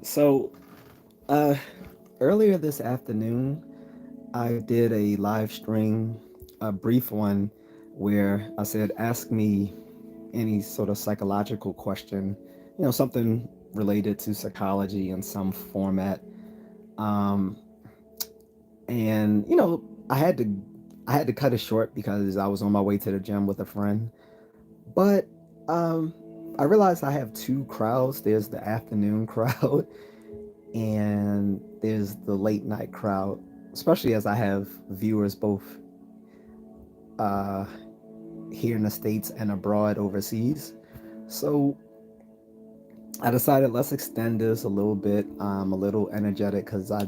So, uh, earlier this afternoon, I did a live stream, a brief one, where I said, ask me any sort of psychological question, something related to psychology in some format. Um, and I had to cut it short because I was on my way to the gym with a friend. But um, I realized I have two crowds. There's the afternoon crowd and there's the late night crowd, especially as I have viewers both uh, here in the States and abroad overseas. So I decided let's extend this a little bit. I'm a little energetic because I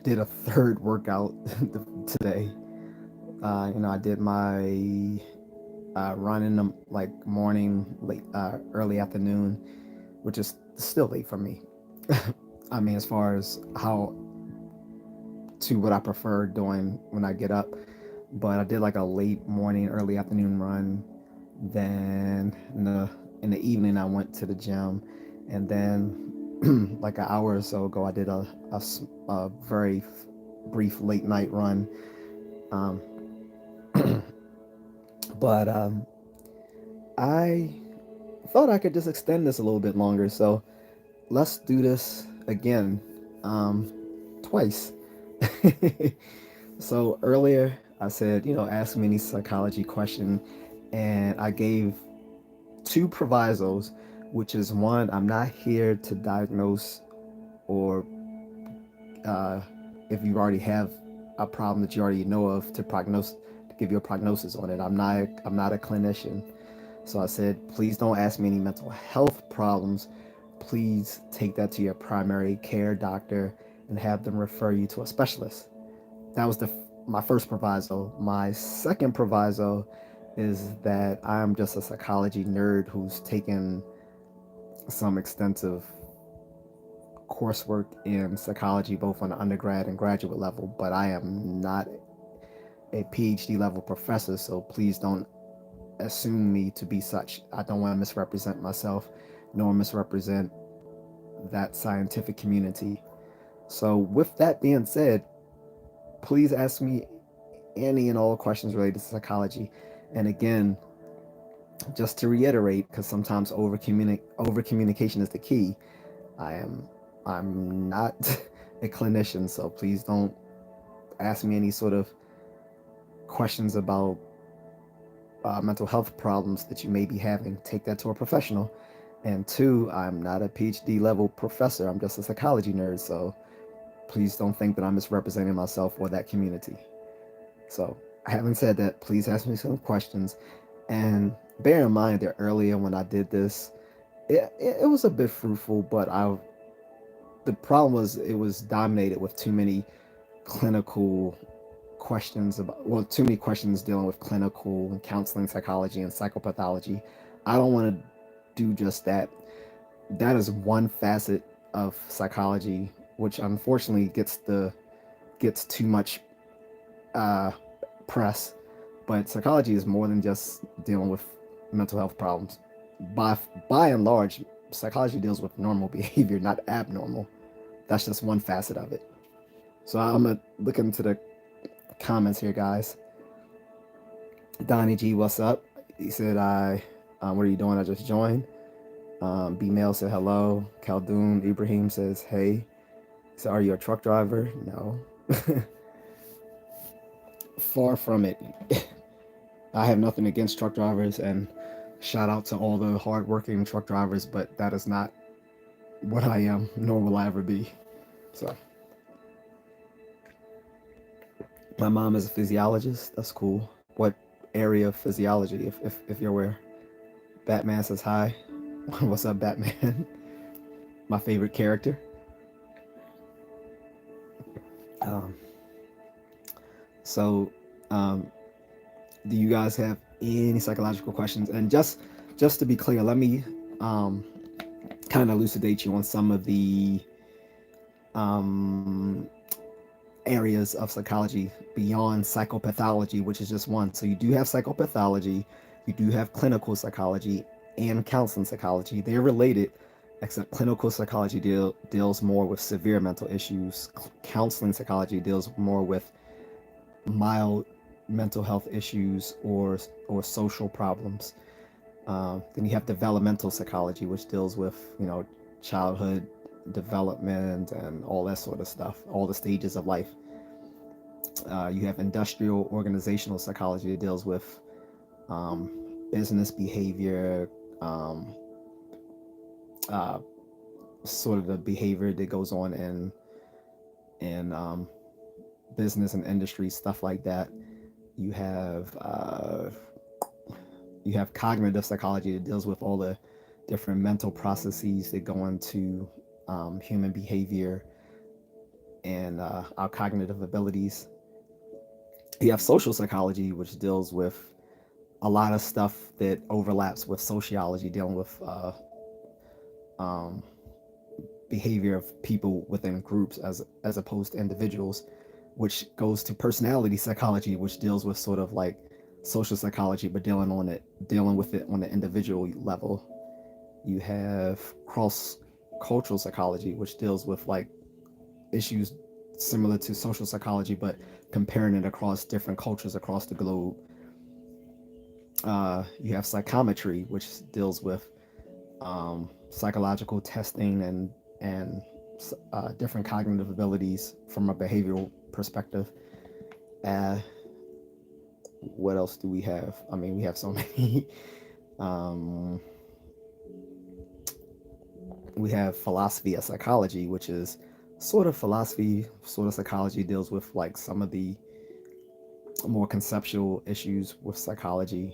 did a third workout today. I did my run in the like morning, late, early afternoon, which is still late for me. I mean, as far as how to what I prefer doing when I get up. But I did like a late morning, early afternoon run. Then in the evening, I went to the gym, and then like an hour or so ago, I did a very brief late night run. Um, but I thought I could just extend this a little bit longer. So let's do this again, um, twice. So earlier I said, ask me any psychology question, and I gave two provisos, which is one, I'm not here to diagnose or uh, if you already have a problem that you already know of to give you a prognosis on it. I'm not a clinician. So I said, please don't ask me any mental health problems. Please take that to your primary care doctor and have them refer you to a specialist. That was my first proviso. My second proviso is that I'm just a psychology nerd who's taken some extensive coursework in psychology, both on the undergrad and graduate level, but I am not a PhD level professor, so please don't assume me to be such. I don't want to misrepresent myself nor misrepresent that scientific community. So, with that being said, please ask me any and all questions related to psychology. And again, just to reiterate, because sometimes over communication is the key. I am I'm not a clinician, so please don't ask me any sort of questions about mental health problems that you may be having. Take that to a professional. And two, I'm not a PhD level professor. I'm just a psychology nerd, so please don't think that I'm misrepresenting myself or that community. So, having said that, please ask me some questions. And bear in mind that earlier when I did this, it was a bit fruitful, but the problem was it was dominated with too many clinical questions about, well, too many questions dealing with clinical and counseling psychology and psychopathology. I don't want to do just that. That is one facet of psychology, which unfortunately gets too much uh, press. But psychology is more than just dealing with mental health problems. By by and large, psychology deals with normal behavior, not abnormal. That's just one facet of it. So I'm gonna look into the comments here, guys. Donnie G, what's up? He said, what are you doing? I just joined. B Mail said hello. Khaldun Ibrahim says, hey. So are you a truck driver? No. Far from it. I have nothing against truck drivers, and shout out to all the hardworking truck drivers, but that is not what I am, nor will I ever be. So, my mom is a physiologist. That's cool. What area of physiology, if you're aware? Batman says hi. What's up, Batman? My favorite character. Um, so, um, do you guys have any psychological questions? And just to be clear, let me um, kind of elucidate you on some of the um, areas of psychology beyond psychopathology, which is just one. So you do have psychopathology, you do have clinical psychology, and counseling psychology. They're related, Except clinical psychology deals more with severe mental issues. Counseling psychology deals more with mild mental health issues or social problems. Then you have developmental psychology, which deals with childhood development and all that sort of stuff, all the stages of life. You have industrial organizational psychology that deals with um, business behavior, um, uh, sort of the behavior that goes on in business and industry, stuff like that. You have uh, you have cognitive psychology that deals with all the different mental processes that go into human behavior and our cognitive abilities. You have social psychology, which deals with a lot of stuff that overlaps with sociology, dealing with um, behavior of people within groups as opposed to individuals, which goes to personality psychology, which deals with sort of like social psychology, but dealing with it on the individual level. You have cross cultural psychology, which deals with like issues similar to social psychology, but comparing it across different cultures across the globe. You have psychometry, which deals with psychological testing and different cognitive abilities from a behavioral perspective. Uh, what else do we have? I mean, we have so many. um, we have philosophy of psychology, which is sort of philosophy, sort of psychology, deals with like some of the more conceptual issues with psychology.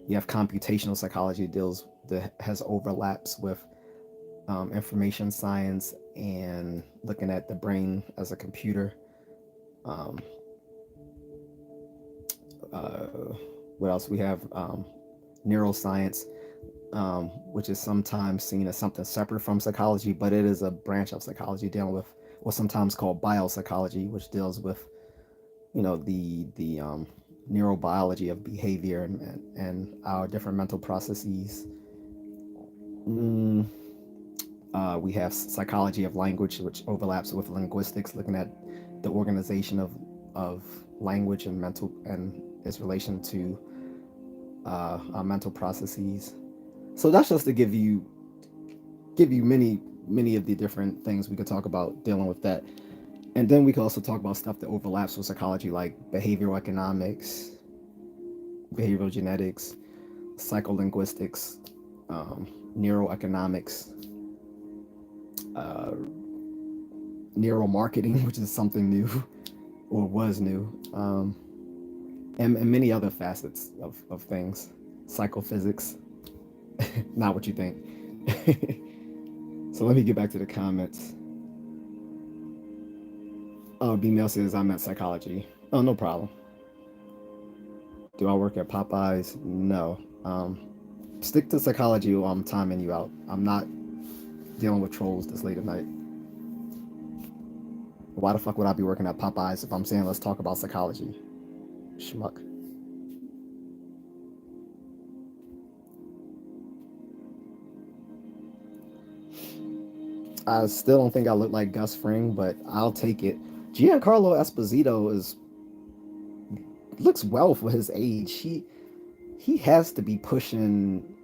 You have computational psychology deals that has overlaps with information science and looking at the brain as a computer. Um, uh, what else? We have neuroscience, which is sometimes seen as something separate from psychology, but it is a branch of psychology dealing with what's sometimes called biopsychology, which deals with the neurobiology of behavior and our different mental processes. Mm, we have psychology of language, which overlaps with linguistics, looking at the organization of language and mental and its relation to our mental processes. So that's just to give you many of the different things we could talk about dealing with that. And then we could also talk about stuff that overlaps with psychology, like behavioral economics, behavioral genetics, psycholinguistics, neuroeconomics, uh, neuromarketing, which is something new or was new, and many other facets of things. Psychophysics, not what you think. So let me get back to the comments. Oh, B-Mail says I meant psychology. Oh, no problem. Do I work at Popeyes? No. Stick to psychology while I'm timing you out. I'm not dealing with trolls this late at night. Why the fuck would I be working at Popeyes if I'm saying let's talk about psychology? Schmuck. I still don't think I look like Gus Fring, but I'll take it. Giancarlo Esposito is looks well for his age. He has to be pushing.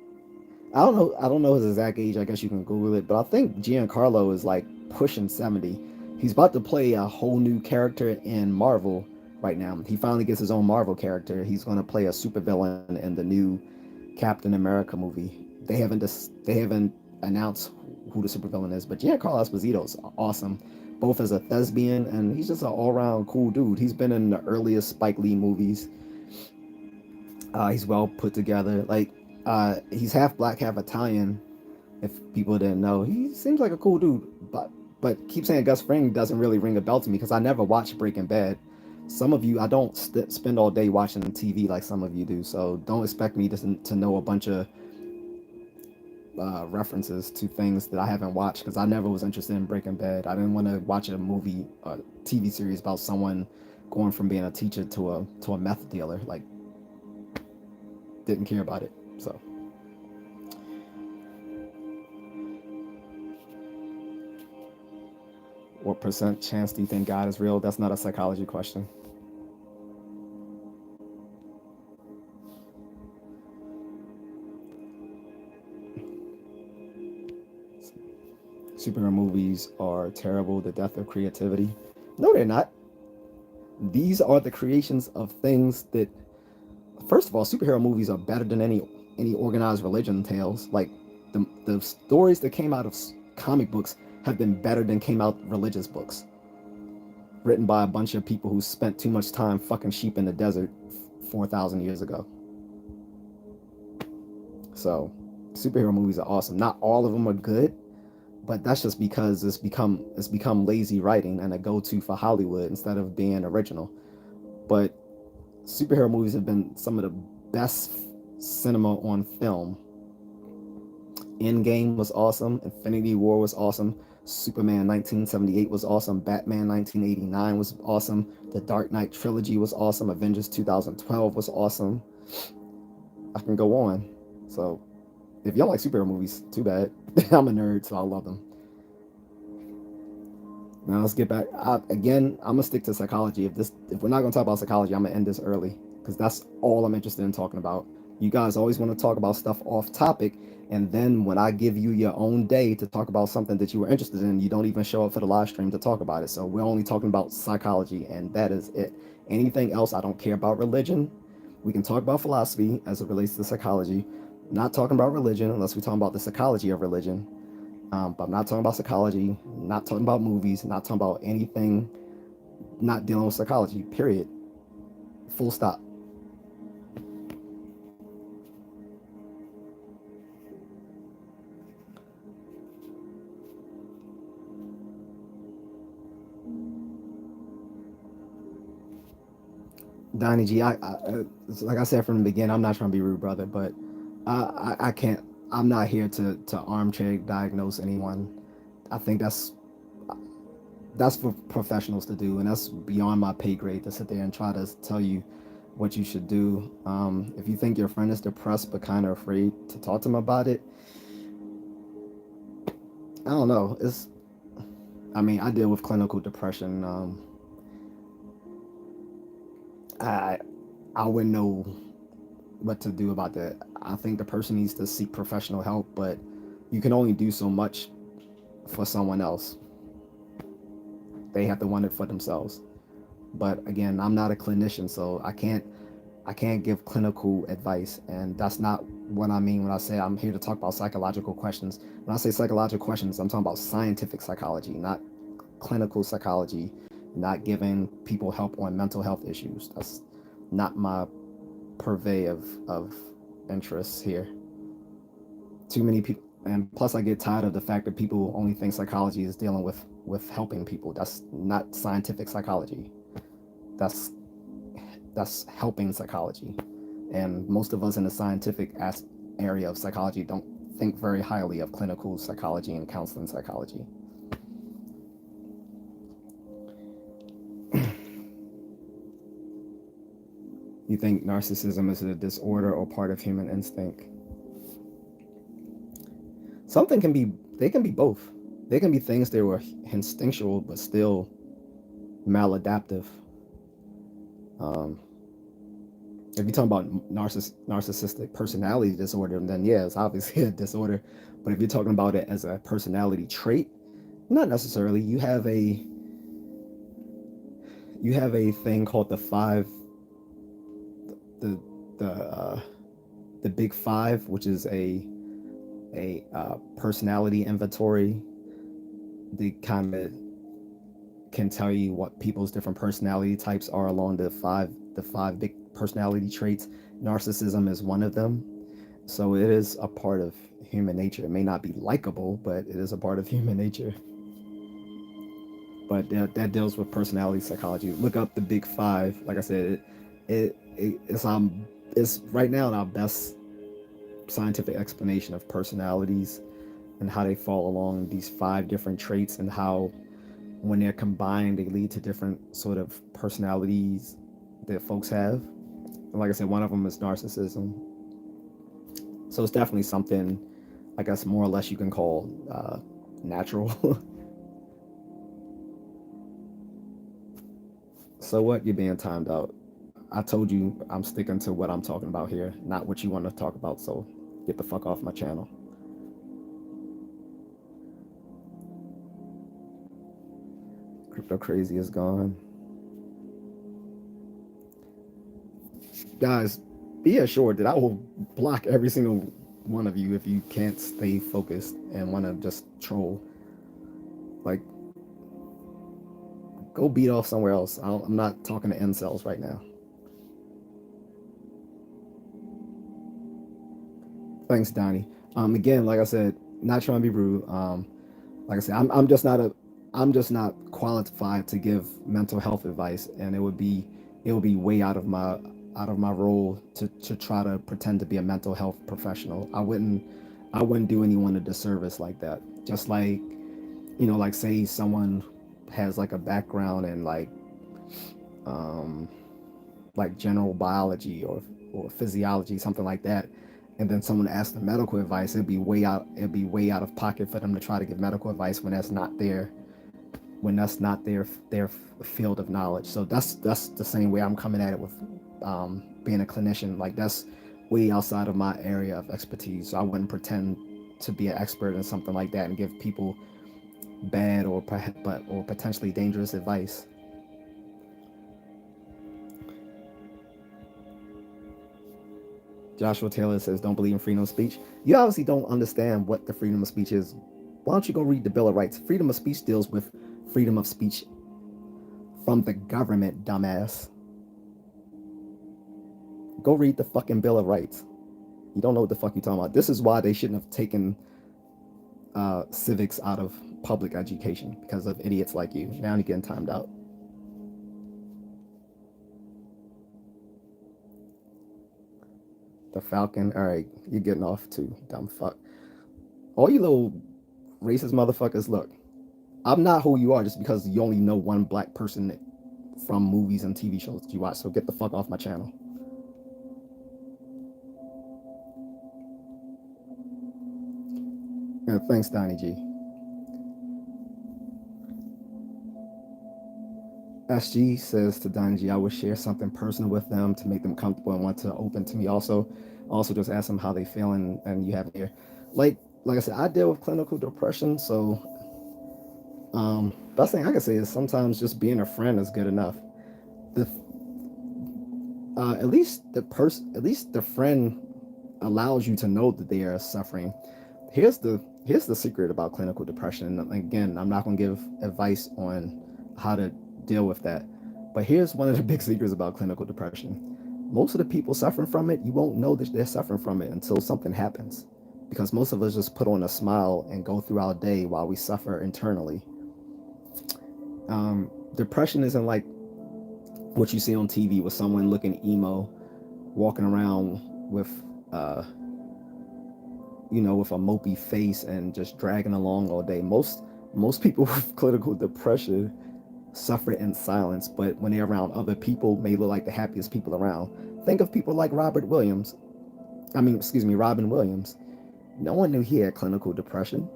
I don't know his exact age. I guess you can Google it, but I think Giancarlo is like pushing 70. He's about to play a whole new character in Marvel right now. He finally gets his own Marvel character. He's going to play a supervillain in the new Captain America movie. They haven't announced who the supervillain is, but Giancarlo Esposito is awesome, both as a thespian and he's just an all around cool dude. He's been in the earliest Spike Lee movies. He's well put together. Like he's half black, half Italian. If people didn't know, he seems like a cool dude. But keep saying Gus Fring doesn't really ring a bell to me because I never watched Breaking Bad. Some of you, I don't spend all day watching TV like some of you do. So don't expect me to know a bunch of references to things that I haven't watched because I never was interested in Breaking Bad. I didn't want to watch a movie, a TV series about someone going from being a teacher to a meth dealer. Like, didn't care about it. So What percent chance do you think God is real? That's not a psychology question. Superhero movies are terrible, the death of creativity. No, they're not. These are the creations of things that, first of all, superhero movies are better than any organized religion tales. Like the stories that came out of comic books have been better than came out religious books written by a bunch of people who spent too much time fucking sheep in the desert 4,000 years ago. So, superhero movies are awesome. Not all of them are good, but that's just because it's become lazy writing and a go-to for Hollywood instead of being original. But superhero movies have been some of the best cinema on film. Endgame was awesome. Infinity War was awesome. Superman 1978 was awesome. Batman 1989 was awesome. The Dark Knight trilogy was awesome. Avengers 2012 was awesome. I can go on. So, if y'all like superhero movies, too bad. I'm a nerd, so I love them. Now let's get back. Again, I'm gonna stick to psychology. If we're not gonna talk about psychology, I'm gonna end this early because that's all I'm interested in talking about. You guys always want to talk about stuff off topic, and then when I give you your own day to talk about something that you were interested in, you don't even show up for the live stream to talk about it. So we're only talking about psychology, and that is it. Anything else, I don't care about religion. We can talk about philosophy as it relates to psychology. I'm not talking about religion unless we're talking about the psychology of religion. But I'm not talking about psychology, not talking about movies, not talking about anything not dealing with psychology, period. Full stop. Donnie G, like I said from the beginning, I'm not trying to be rude, brother, but I can't. I'm not here to armchair diagnose anyone. I think that's for professionals to do, and that's beyond my pay grade to sit there and try to tell you what you should do. If you think your friend is depressed but kind of afraid to talk to him about it, I don't know. I mean, I deal with clinical depression. I I wouldn't know what to do about that. I think the person needs to seek professional help, but you can only do so much for someone else. They have to want it for themselves. But again, I'm not a clinician, so I can't give clinical advice, and that's not what I mean when I say I'm here to talk about psychological questions. When I say psychological questions, I'm talking about scientific psychology, not clinical psychology, not giving people help on mental health issues. That's not my purvey of interests here. Too many people, and plus I get tired of the fact that people only think psychology is dealing with helping people. That's not scientific psychology. That's that's helping psychology. And most of us in the scientific area of psychology don't think very highly of clinical psychology and counseling psychology. You think narcissism is a disorder or part of human instinct? Something can be, they can be both. They can be things that were instinctual but still maladaptive. Um, if you're talking about narcissistic personality disorder, then yeah, it's obviously a disorder. But if you're talking about it as a personality trait, not necessarily. You have a thing called the the the big five, which is a personality inventory. They kind of can tell you what people's different personality types are along the five big personality traits. Narcissism is one of them. So it is a part of human nature. It may not be likable, but it is a part of human nature. But that deals with personality psychology. Look up the big five. Like I said, it's right now our best scientific explanation of personalities and how they fall along these five different traits and how when they're combined they lead to different sort of personalities that folks have. And like I said, one of them is narcissism. So it's definitely something, I guess, more or less you can call natural. So what? You're being timed out. I told you I'm sticking to what I'm talking about here, not what you want to talk about. So get the fuck off my channel. Crypto crazy is gone. Guys, be assured that I will block every single one of you if you can't stay focused and want to just troll. Like, go beat off somewhere else. I'm not talking to incels right now. Thanks, Donnie. Again, like I said, not trying to be rude. Like I said, I'm just not qualified to give mental health advice, and it would be way out of my role to try to pretend to be a mental health professional. I wouldn't do anyone a disservice like that. Just like, like say someone has like a background in um, like general biology or physiology, something like that, and then someone asks them medical advice, it'd be way out of pocket for them to try to give medical advice when that's not their field of knowledge. So that's the same way I'm coming at it with being a clinician. Like that's way outside of my area of expertise. So I wouldn't pretend to be an expert in something like that and give people bad or potentially dangerous advice. Joshua Taylor says, "Don't believe in freedom of speech." You obviously don't understand what the freedom of speech is. Why don't you go read the Bill of Rights? Freedom of speech deals with freedom of speech from the government, dumbass. Go read the fucking Bill of Rights. You don't know what the fuck you're talking about. This is why they shouldn't have taken civics out of public education because of idiots like you. Now you're getting timed out. The Falcon. All right, you're getting off too, dumb fuck. All you little racist motherfuckers. Look, I'm not who you are just because you only know one black person from movies and TV shows that you watch. So get the fuck off my channel. Yeah, thanks, Donnie G. SG says to Donnie G, I would share something personal with them to make them comfortable and want to open to me. Also just ask them how they feel and you have here. Like like I said, I deal with clinical depression, so best thing I can say is sometimes just being a friend is good enough. The at least the friend allows you to know that they are suffering. Here's the secret about clinical depression. And again, I'm not going to give advice on how to deal with that, but here's one of the big secrets about clinical depression. Most of the people suffering from it, you won't know that they're suffering from it until something happens, because most of us just put on a smile and go through our day while we suffer internally. Depression isn't like what you see on TV with someone looking emo, walking around with uh, with a mopey face and just dragging along all day. Most people with clinical depression suffer in silence, but when they're around other people, may look like the happiest people around. Think of people like Robert Williams. Excuse me, Robin Williams. No one knew he had clinical depression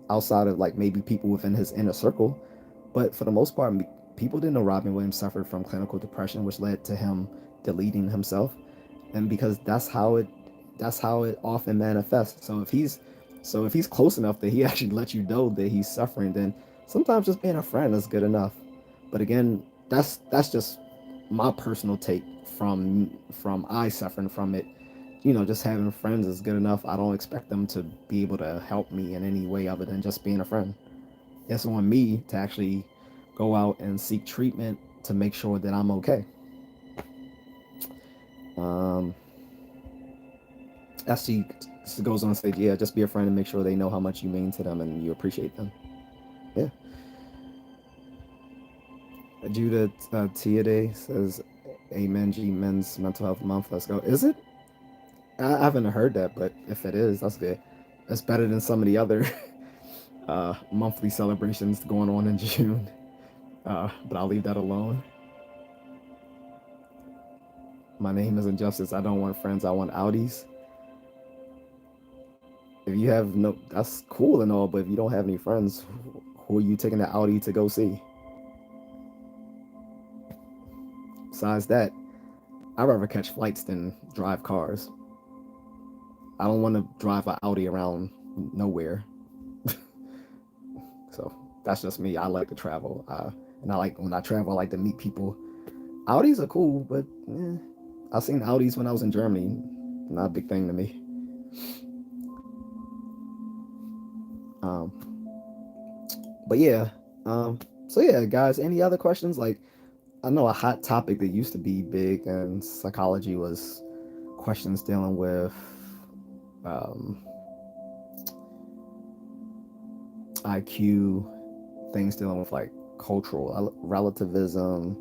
outside of like maybe people within his inner circle, but for the most part, people didn't know Robin Williams suffered from clinical depression, which led to him deleting himself. And because that's how it often manifests. So if he's close enough that he actually lets you know that he's suffering, then sometimes just being a friend is good enough. But again, that's just my personal take from I suffering from it. Just having friends is good enough. I don't expect them to be able to help me in any way other than just being a friend. It's on me to actually go out and seek treatment to make sure that I'm okay. Um, SG goes on stage, yeah, just be a friend and make sure they know how much you mean to them and you appreciate them. Yeah. Judah Tiade says, Amen, G, Men's Mental Health Month. Let's go. Is it? I haven't heard that, but if it is, that's good. That's better than some of the other monthly celebrations going on in June. But I'll leave that alone. My name is Injustice. I don't want friends. I want outies. If you have no, that's cool and all, but if you don't have any friends, who are you taking the Audi to go see? besides that, I'd rather catch flights than drive cars. I don't want to drive an Audi around nowhere. So that's just me. I like to travel, and I like when I travel. I like to meet people. Audis are cool, but I've seen Audis when I was in Germany. Not a big thing to me. Um, but yeah. So yeah, guys. Any other questions? Like, I know a hot topic that used to be big in psychology was questions dealing with um, IQ, things dealing with like cultural relativism,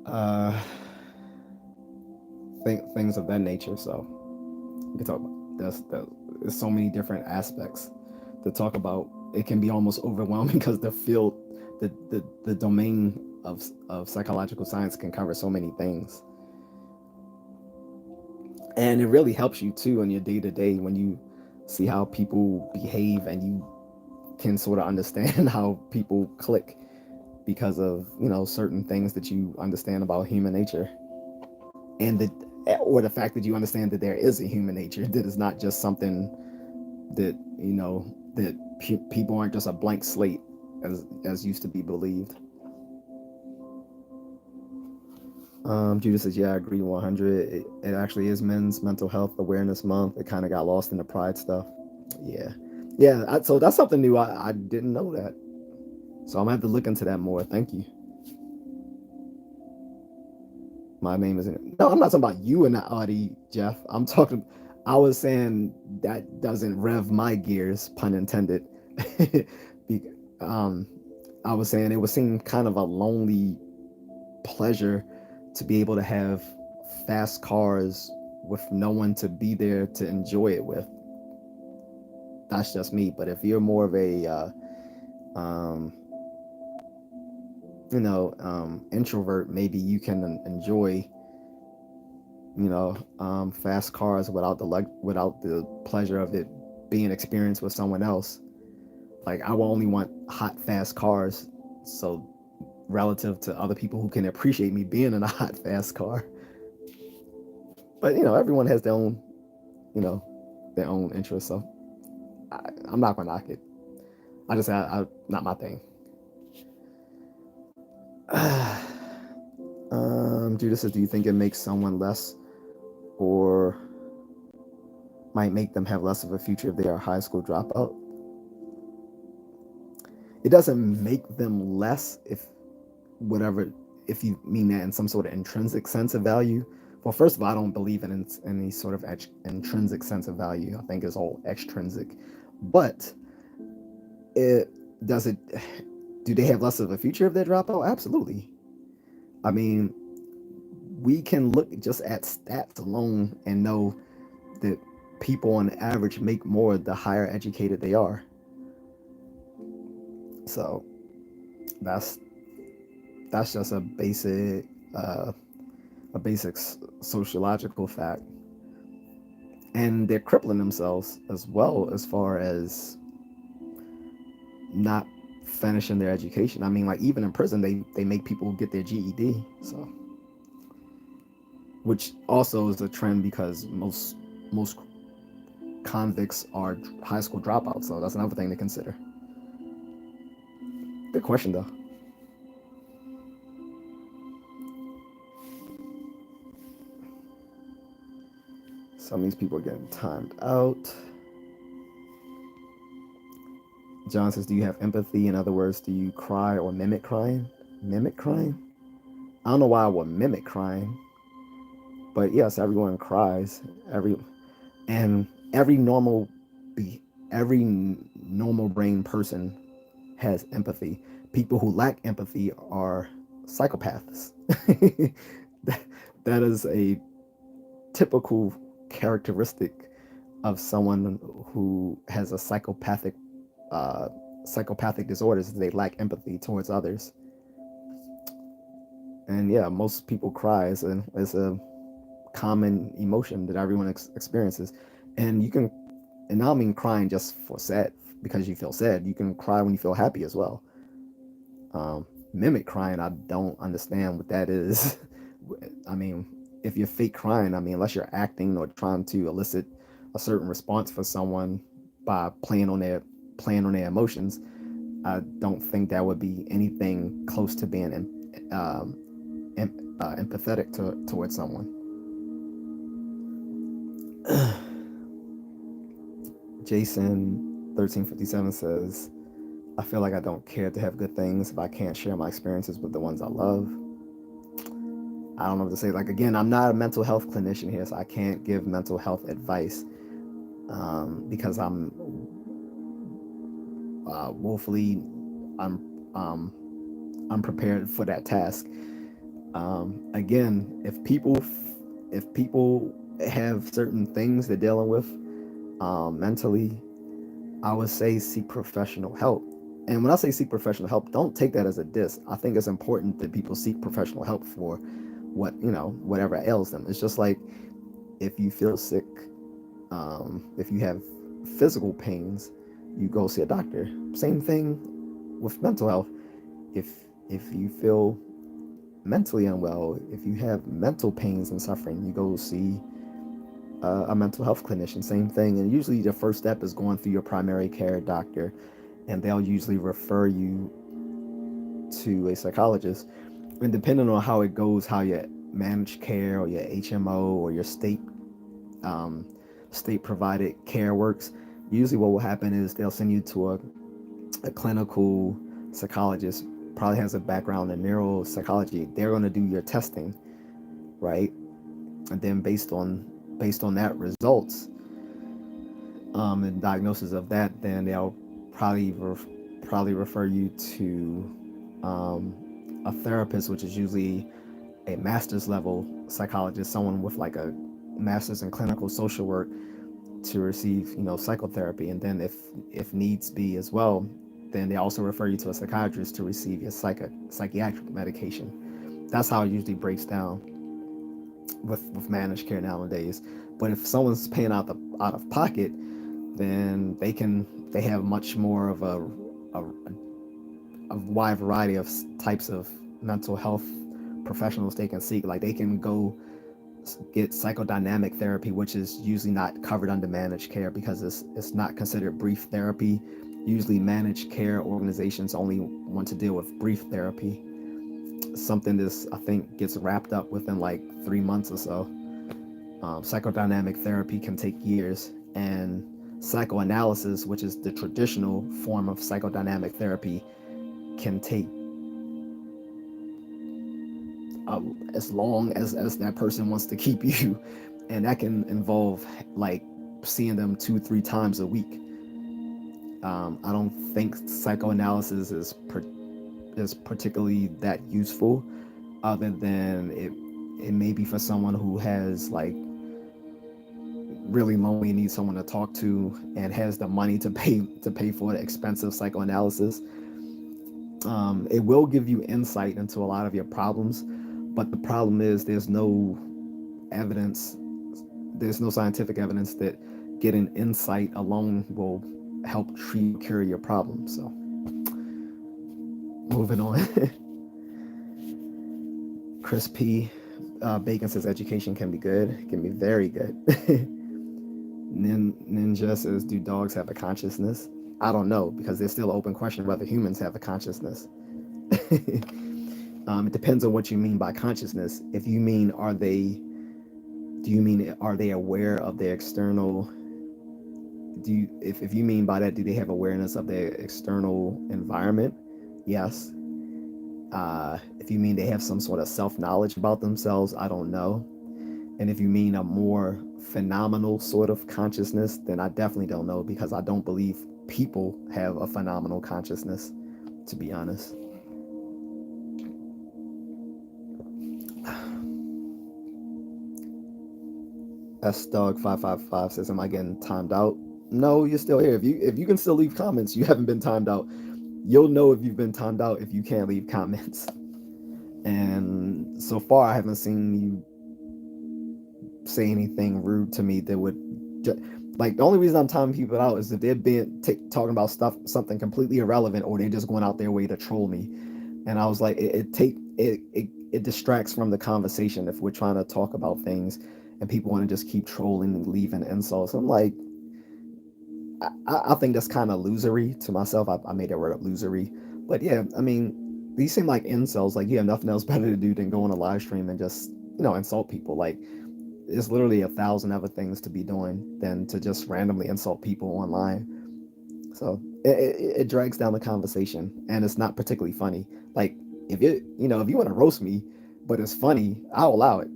uh, things of that nature. So we can talk about there's so many different aspects to talk about. It can be almost overwhelming because the field, the domain of psychological science can cover so many things, and it really helps you too in your day to day when you see how people behave and you can sort of understand how people click because of certain things that you understand about human nature, and or the fact that you understand that there is a human nature that is not just something that that people aren't just a blank slate as used to be believed. Judah says, yeah, I agree 100. It actually is Men's Mental Health Awareness Month. It kind of got lost in the pride stuff. Yeah. Yeah, so that's something new. I didn't know that. So I'm going to have to look into that more. Thank you. My name isn't. No, I'm not talking about you and the Audi, Jeff. I was saying that doesn't rev my gears, pun intended. um, I was saying it would seem kind of a lonely pleasure to be able to have fast cars with no one to be there to enjoy it with. That's just me. But if you're more of a introvert, maybe you can enjoy fast cars without the pleasure of it being experienced with someone else. Like, I will only want hot fast cars, so relative to other people who can appreciate me being in a hot fast car. But everyone has you know their own interests, so I'm not gonna knock it. I just not my thing. Judah says, do you think it makes someone less or might make them have less of a future if they are a high school dropout? It doesn't make them less if you mean that in some sort of intrinsic sense of value. Well, first of all, I don't believe in any sort of intrinsic sense of value. I think it's all extrinsic. But it does it. Do they have less of a future if they drop out? Absolutely. I mean, we can look just at stats alone and know that people on average make more the higher educated they are. So that's just a basic sociological fact, and they're crippling themselves as well as far as not finishing their education. I mean, like, even in prison, they make people get their GED. So, which also is a trend because most convicts are high school dropouts. So that's another thing to consider. Good question, though. Some of these people are getting timed out. John says, do you have empathy? In other words, do you cry or mimic crying? Mimic crying? I don't know why I would mimic crying. But yes, everyone cries. And every normal brain person has empathy. People who lack empathy are psychopaths. that, that is a typical characteristic of someone who has a psychopathic disorders. They lack empathy towards others. And yeah, most people cry as a common emotion that everyone experiences. And you can, and I don't mean crying just for sad because you feel sad. You can cry when you feel happy as well. mimic crying, I don't understand what that is. I mean, if you're fake crying, I mean, unless you're acting or trying to elicit a certain response for someone by playing on their emotions, I don't think that would be anything close to being empathetic towards someone. Jason 1357 says, I feel like I don't care to have good things if I can't share my experiences with the ones I love. I don't know what to say. Like, again, I'm not a mental health clinician here, so I can't give mental health advice because woefully I'm um, unprepared for that task. Again, if people have certain things they're dealing with mentally, I would say seek professional help. And when I say seek professional help, don't take that as a diss. I think it's important that people seek professional help for whatever ails them. It's just like if you feel sick, if you have physical pains, you go see a doctor. Same thing with mental health. If if you feel mentally unwell, if you have mental pains and suffering, you go see a mental health clinician. Same thing. And usually the first step is going through your primary care doctor, and they'll usually refer you to a psychologist. And depending on how it goes, how your managed care or your HMO or your um, state provided care works, usually what will happen is they'll send you to a clinical psychologist, probably has a background in neuropsychology. They're going to do your testing, right? And then based on that results and diagnosis of that, then they'll probably refer you to a therapist, which is usually a master's level psychologist, someone with like a master's in clinical social work, to receive psychotherapy. And then if needs be as well, then they also refer you to a psychiatrist to receive your psychiatric medication. That's how it usually breaks down with managed care nowadays. But if someone's paying out of pocket, then they have much more of a wide variety of types of mental health professionals they can seek. Like, they can go get psychodynamic therapy, which is usually not covered under managed care because it's not considered brief therapy. Usually managed care organizations only want to deal with brief therapy, something this I think gets wrapped up within like 3 months or so. Psychodynamic therapy can take years, and psychoanalysis, which is the traditional form of psychodynamic therapy, can take as long as that person wants to keep you, and that can involve like seeing them 2-3 times a week. I don't think psychoanalysis is particularly that useful, other than it may be for someone who has like really lonely and needs someone to talk to and has the money to pay for the expensive psychoanalysis. It will give you insight into a lot of your problems, but the problem is evidence there's no scientific evidence that getting insight alone will help treat cure your problems. So moving on. Chris P. Bacon says education can be good, can be very good. Ninja says, do dogs have a consciousness? I don't know, because there's still an open question whether humans have a consciousness. It depends on what you mean by consciousness. If you mean are they aware of their external? If you mean by that, do they have awareness of their external environment? Yes. If you mean they have some sort of self-knowledge about themselves, I don't know. And if you mean a more phenomenal sort of consciousness, then I definitely don't know, because I don't believe people have a phenomenal consciousness, to be honest. SDog555 says, am I getting timed out? No, you're still here. If you can still leave comments, you haven't been timed out. You'll know if you've been timed out if you can't leave comments. And so far, I haven't seen you say anything rude to me that would, like, the only reason I'm timing people out is if they're talking about something completely irrelevant, or they're just going out their way to troll me. And I was like, it distracts from the conversation if we're trying to talk about things and people want to just keep trolling and leaving insults. I'm like, I think that's kind of losery to myself. I made that word up, losery. But yeah, I mean, these seem like insults. Like you have nothing else better to do than go on a live stream and just, insult people. Like there's literally 1,000 other things to be doing than to just randomly insult people online. So it drags down the conversation, and it's not particularly funny. Like if you want to roast me, but it's funny, I'll allow it.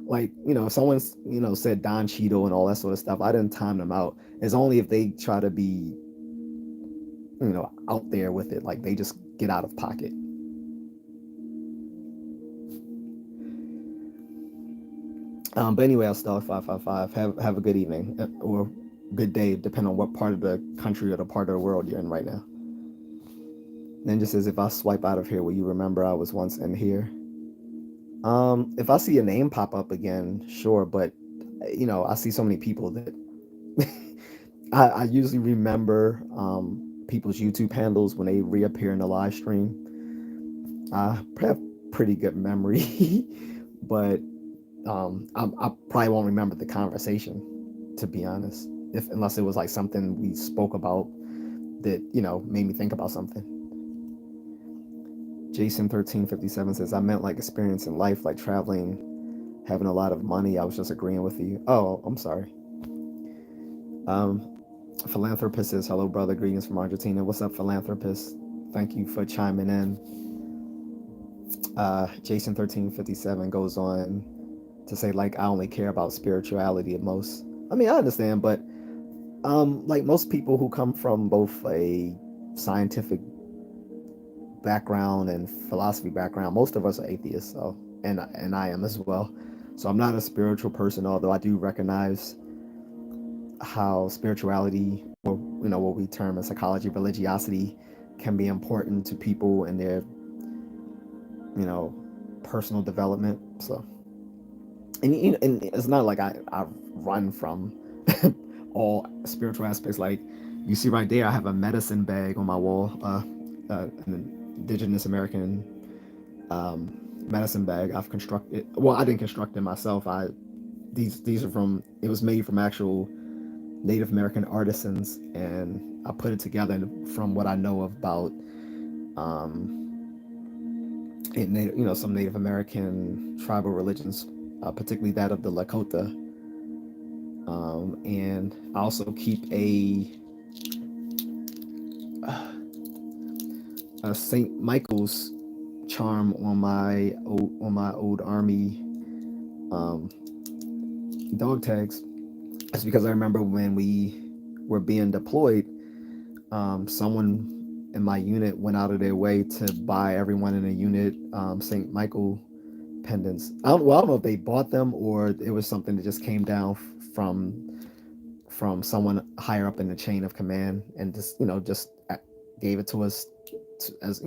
Like if someone's said Don Cheadle and all that sort of stuff, I didn't time them out. It's only if they try to be out there with it, like they just get out of pocket. But anyway, I'll start 555. Have a good evening or good day, depending on what part of the country or the part of the world you're in right now. Ninja says, if I swipe out of here, will you remember I was once in here? If I see a name pop up again, sure, but I see so many people that I usually remember people's YouTube handles when they reappear in the live stream. I have pretty good memory, but I probably won't remember the conversation, to be honest, unless it was like something we spoke about that made me think about something. Jason 1357 says, I meant like experience in life, like traveling, having a lot of money. I was just agreeing with you. Oh, I'm sorry. Philanthropist says, hello, brother. Greetings from Argentina. What's up, philanthropist? Thank you for chiming in. Jason 1357 goes on to say, like, I only care about spirituality at most. I mean, I understand, but like most people who come from both a scientific background and philosophy background, most of us are atheists, so and I am as well. So I'm not a spiritual person, although I do recognize how spirituality, or what we term as psychology, religiosity, can be important to people in their personal development. So and it's not like I run from all spiritual aspects. Like you see right there, I have a medicine bag on my wall, an indigenous American medicine bag I've constructed. Well, I didn't construct it myself. These are from, it was made from actual Native American artisans, and I put it together. And from what I know about some Native American tribal religions, particularly that of the Lakota. And I also keep a St. Michael's charm on my old army dog tags. It's because I remember when we were being deployed, someone in my unit went out of their way to buy everyone in the unit St. Michael pendants. I don't know if they bought them or it was something that just came down from someone higher up in the chain of command, and just gave it to us as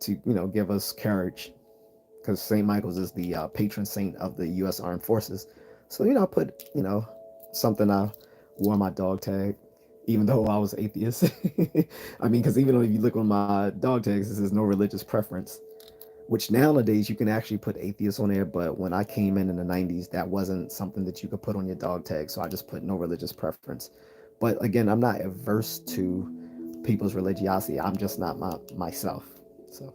to give us courage, because St. Michael's is the patron saint of the U.S. Armed Forces. So I put something I wore my dog tag, even though I was atheist. I mean, because even though if you look on my dog tags, this is no religious preference, which nowadays you can actually put atheist on there. But when I came in the 90s, that wasn't something that you could put on your dog tag. So I just put no religious preference. But again, I'm not averse to people's religiosity. I'm just not myself. So,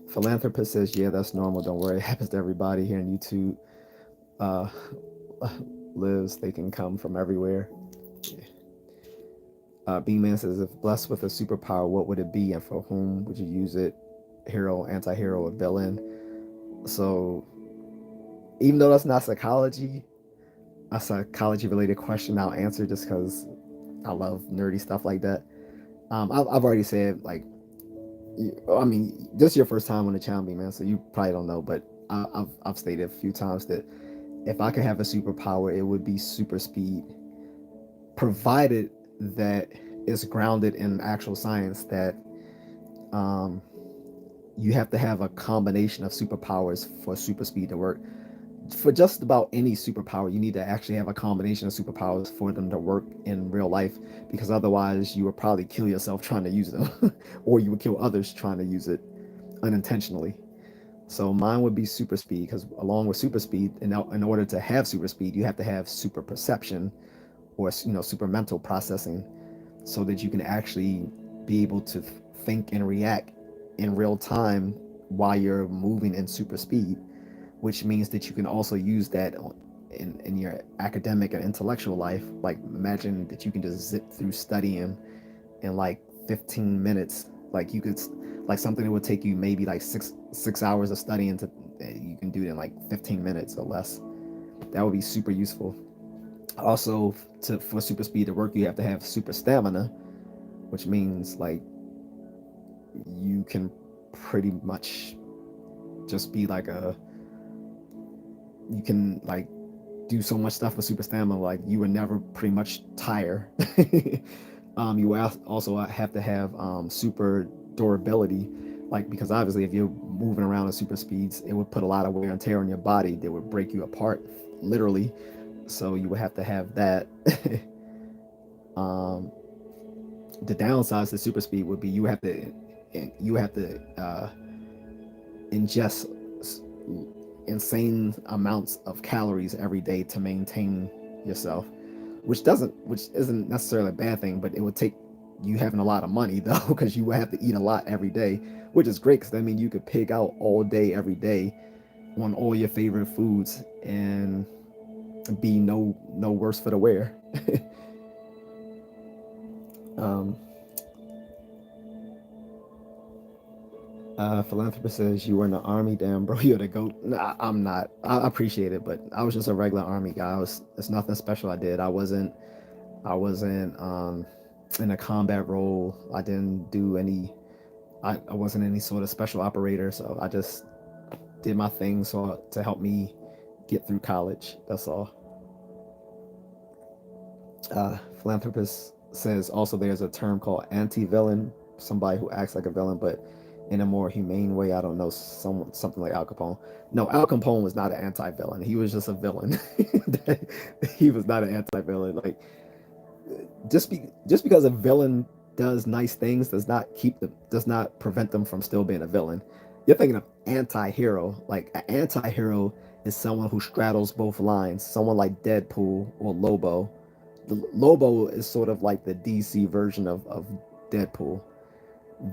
philanthropist says, yeah, that's normal. Don't worry. It happens to everybody here in YouTube. Lives, they can come from everywhere. B-Man says, if blessed with a superpower, what would it be and for whom would you use it? Hero, anti-hero, or villain? So even though that's not psychology, a psychology related question I'll answer just because I love nerdy stuff like that. I've already said, like, I mean, this is your first time on the channel, B-Man, so you probably don't know, but I've stated a few times that if I could have a superpower, it would be super speed, provided that it's grounded in actual science, that you have to have a combination of superpowers for super speed to work. for just about any superpower, you need to actually have a combination of superpowers for them to work in real life, because otherwise you would probably kill yourself trying to use them, or you would kill others trying to use it unintentionally. So mine would be super speed, because along with super speed, in order to have super speed, you have to have super perception, or super mental processing, so that you can actually be able to think and react in real time while you're moving in super speed, which means that you can also use that in your academic and intellectual life. Like, imagine that you can just zip through studying in like 15 minutes. Like, you could, like, something that would take you maybe like six hours of studying, to you can do it in like 15 minutes or less. That would be super useful. Also, for super speed to work, you have to have super stamina, which means like you can pretty much just be like a you can like do so much stuff with super stamina, like you would never pretty much tire. You also have to have super durability, like, because obviously if you're moving around at super speeds, it would put a lot of wear and tear on your body that would break you apart, literally. So you would have to have that. um, the downsides to super speed would be you have to ingest insane amounts of calories every day to maintain yourself, which isn't necessarily a bad thing, but it would take you having a lot of money though, because you would have to eat a lot every day, which is great because that means you could pig out all day every day on all your favorite foods and be no worse for the wear. um, Philanthropist says you were in the army. Damn, bro, you're the goat. Nah, I'm not. I appreciate it, but I was just a regular army guy. It's nothing special I did. I wasn't in a combat role. I didn't do any. I wasn't any sort of special operator. So I just did my thing so to help me get through college. That's all. Philanthropist says also there's a term called anti-villain, somebody who acts like a villain but in a more humane way. I don't know, something like Al Capone. No, Al Capone was not an anti-villain. He was just a villain. He was not an anti-villain. Like, just because a villain does nice things does not prevent them from still being a villain. You're thinking of anti-hero. Like, an anti-hero is someone who straddles both lines. Someone like Deadpool or Lobo. Lobo is sort of like the DC version of Deadpool.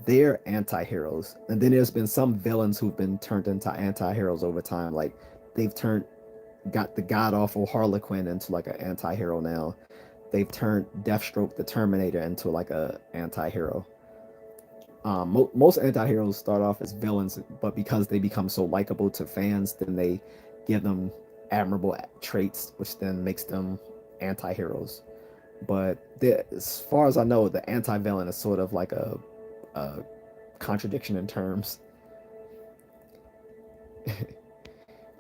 They're anti-heroes. And then there's been some villains who've been turned into anti-heroes over time. Like, they've got the god awful Harlequin into like an anti-hero now. They've turned Deathstroke the Terminator into like a anti-hero. Most anti-heroes start off as villains, but because they become so likable to fans, then they give them admirable traits, which then makes them anti-heroes. But as far as I know, the anti-villain is sort of like a contradiction in terms.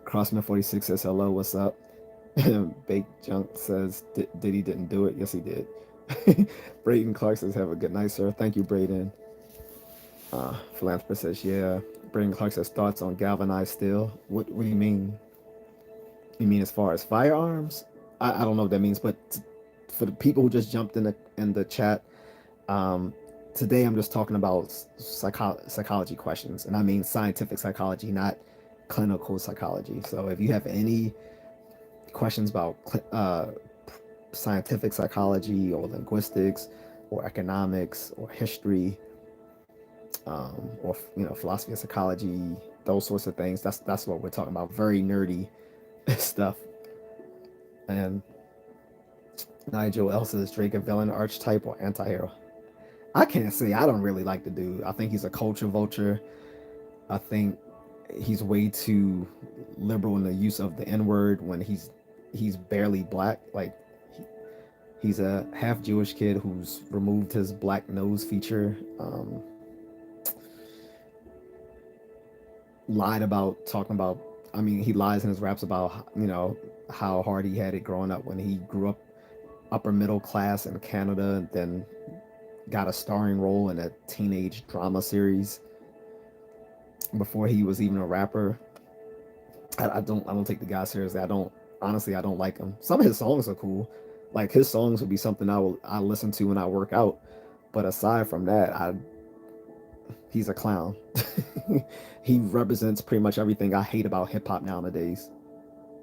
Crossman 46 says hello, what's up? Baked Junk says Diddy didn't do it. Yes, he did. Brayden Clark says have a good night, sir. Thank you, Brayden. Philanthropist says yeah. Brayden Clark says thoughts on galvanized steel. What do you mean? You mean as far as firearms? I don't know what that means, but for the people who just jumped in the chat, um, today I'm just talking about psychology questions, and I mean scientific psychology, not clinical psychology. So if you have any questions about scientific psychology or linguistics or economics or history, or philosophy of psychology, those sorts of things, that's what we're talking about. Very nerdy stuff. And Nigel L says Drake a villain archetype or anti-hero? I can't say. I don't really like the dude. I think he's a culture vulture. I think he's way too liberal in the use of the N-word when he's barely black. Like, he's a half Jewish kid who's removed his black nose feature. Lied about talking about. I mean, he lies in his raps about how hard he had it growing up when he grew up upper middle class in Canada, and then got a starring role in a teenage drama series before he was even a rapper. I don't take the guy seriously. I don't honestly. I don't like him. Some of his songs are cool. Like his songs would be something I listen to when I work out. But aside from that, I he's a clown. He represents pretty much everything I hate about hip hop nowadays.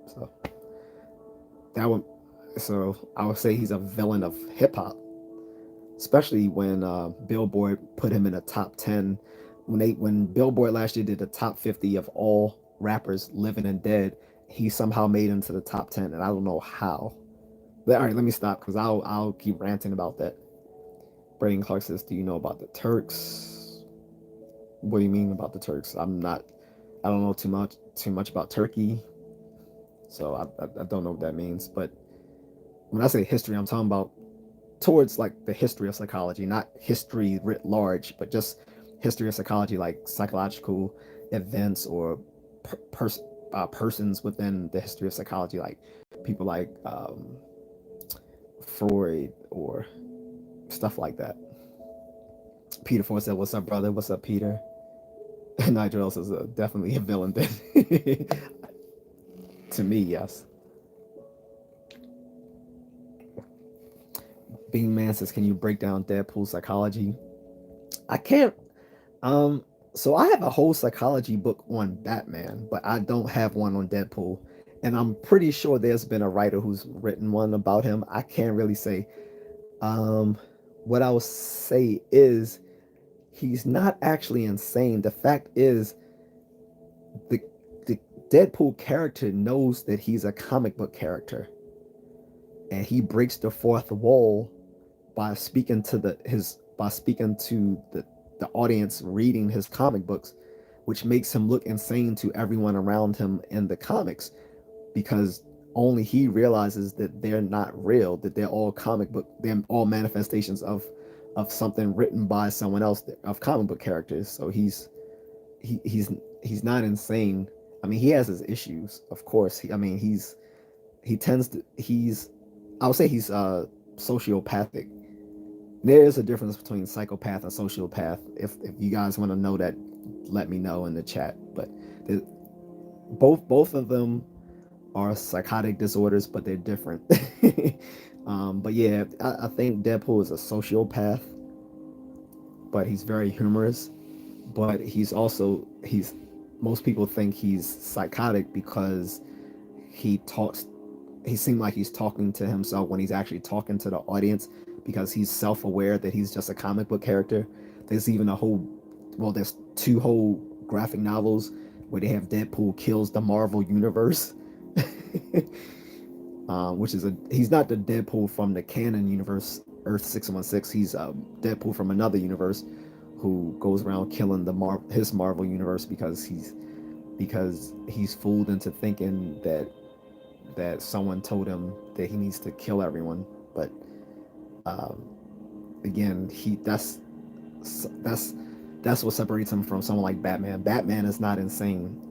So that would so I would say he's a villain of hip hop, especially when Billboard put him in the top 10. When Billboard last year did the top 50 of all rappers living and dead, he somehow made into the top 10, and I don't know how. But, all right, let me stop because I'll keep ranting about that. Braden Clark says, "Do you know about the Turks?" What do you mean about the Turks? I'm not. I don't know too much about Turkey, so I don't know what that means. But when I say history, I'm talking about towards like the history of psychology, not history writ large, but just history of psychology, like psychological events or persons within the history of psychology, like people like Freud or stuff like that. Peter Ford said, "What's up, brother? What's up, Peter?" Nigel else is definitely a villain then. To me, yes. Bean Man says, "Can you break down Deadpool psychology?" I can't. So I have a whole psychology book on Batman, but I don't have one on Deadpool. And I'm pretty sure there's been a writer who's written one about him. I can't really say. Um, what I will say is he's not actually insane. The fact is the the Deadpool character knows that he's a comic book character, and he breaks the fourth wall by speaking to the audience reading his comic books, which makes him look insane to everyone around him in the comics because only he realizes that they're not real, that they're all manifestations of something written by someone else, of comic book characters. So he, he's he's not insane. I mean, he has his issues, of course. I mean, he tends to he's I would say he's sociopathic. There is a difference between psychopath and sociopath. If you guys want to know that, let me know in the chat. But both of them are psychotic disorders, but they're different. But yeah, I think Deadpool is a sociopath, but he's very humorous. But he's most people think he's psychotic because he talks he seemed like he's talking to himself when he's actually talking to the audience because he's self-aware that he's just a comic book character. There's two whole graphic novels where they have Deadpool kills the Marvel universe. Which is he's not the Deadpool from the canon universe Earth 616. He's Deadpool from another universe who goes around killing his Marvel universe because he's fooled into thinking that someone told him that he needs to kill everyone. But um, again, that's what separates him from someone like Batman. Batman is not insane.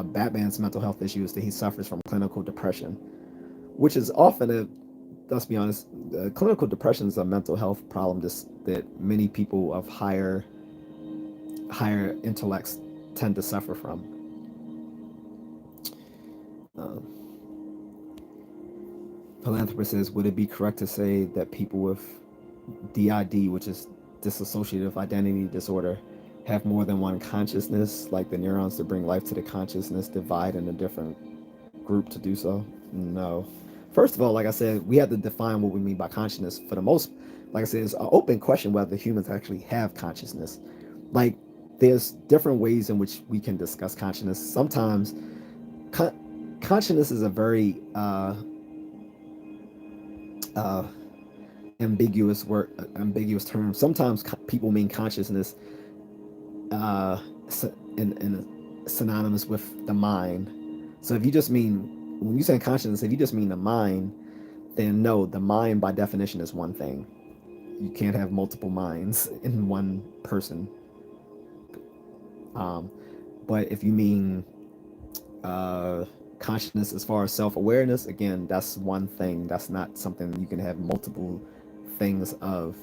Batman's mental health issue is that he suffers from clinical depression, which is often let's be honest, clinical depression is a mental health problem that many people of higher intellects tend to suffer from. Um, Philanthropist says, would it be correct to say that people with DID, which is dissociative identity disorder, have more than one consciousness, like the neurons that bring life to the consciousness divide in a different group to do so? No. First of all, like I said, we have to define what we mean by consciousness. For the most, like I said, it's an open question whether humans actually have consciousness. Like, there's different ways in which we can discuss consciousness. Sometimes consciousness is a very uh, ambiguous term. Sometimes people mean consciousness uh, synonymous with the mind. So if you just mean when you say consciousness, if you just mean the mind, then no, the mind by definition is one thing. You can't have multiple minds in one person. Um, but if you mean uh, consciousness as far as self-awareness, again, that's one thing. That's not something you can have multiple things of.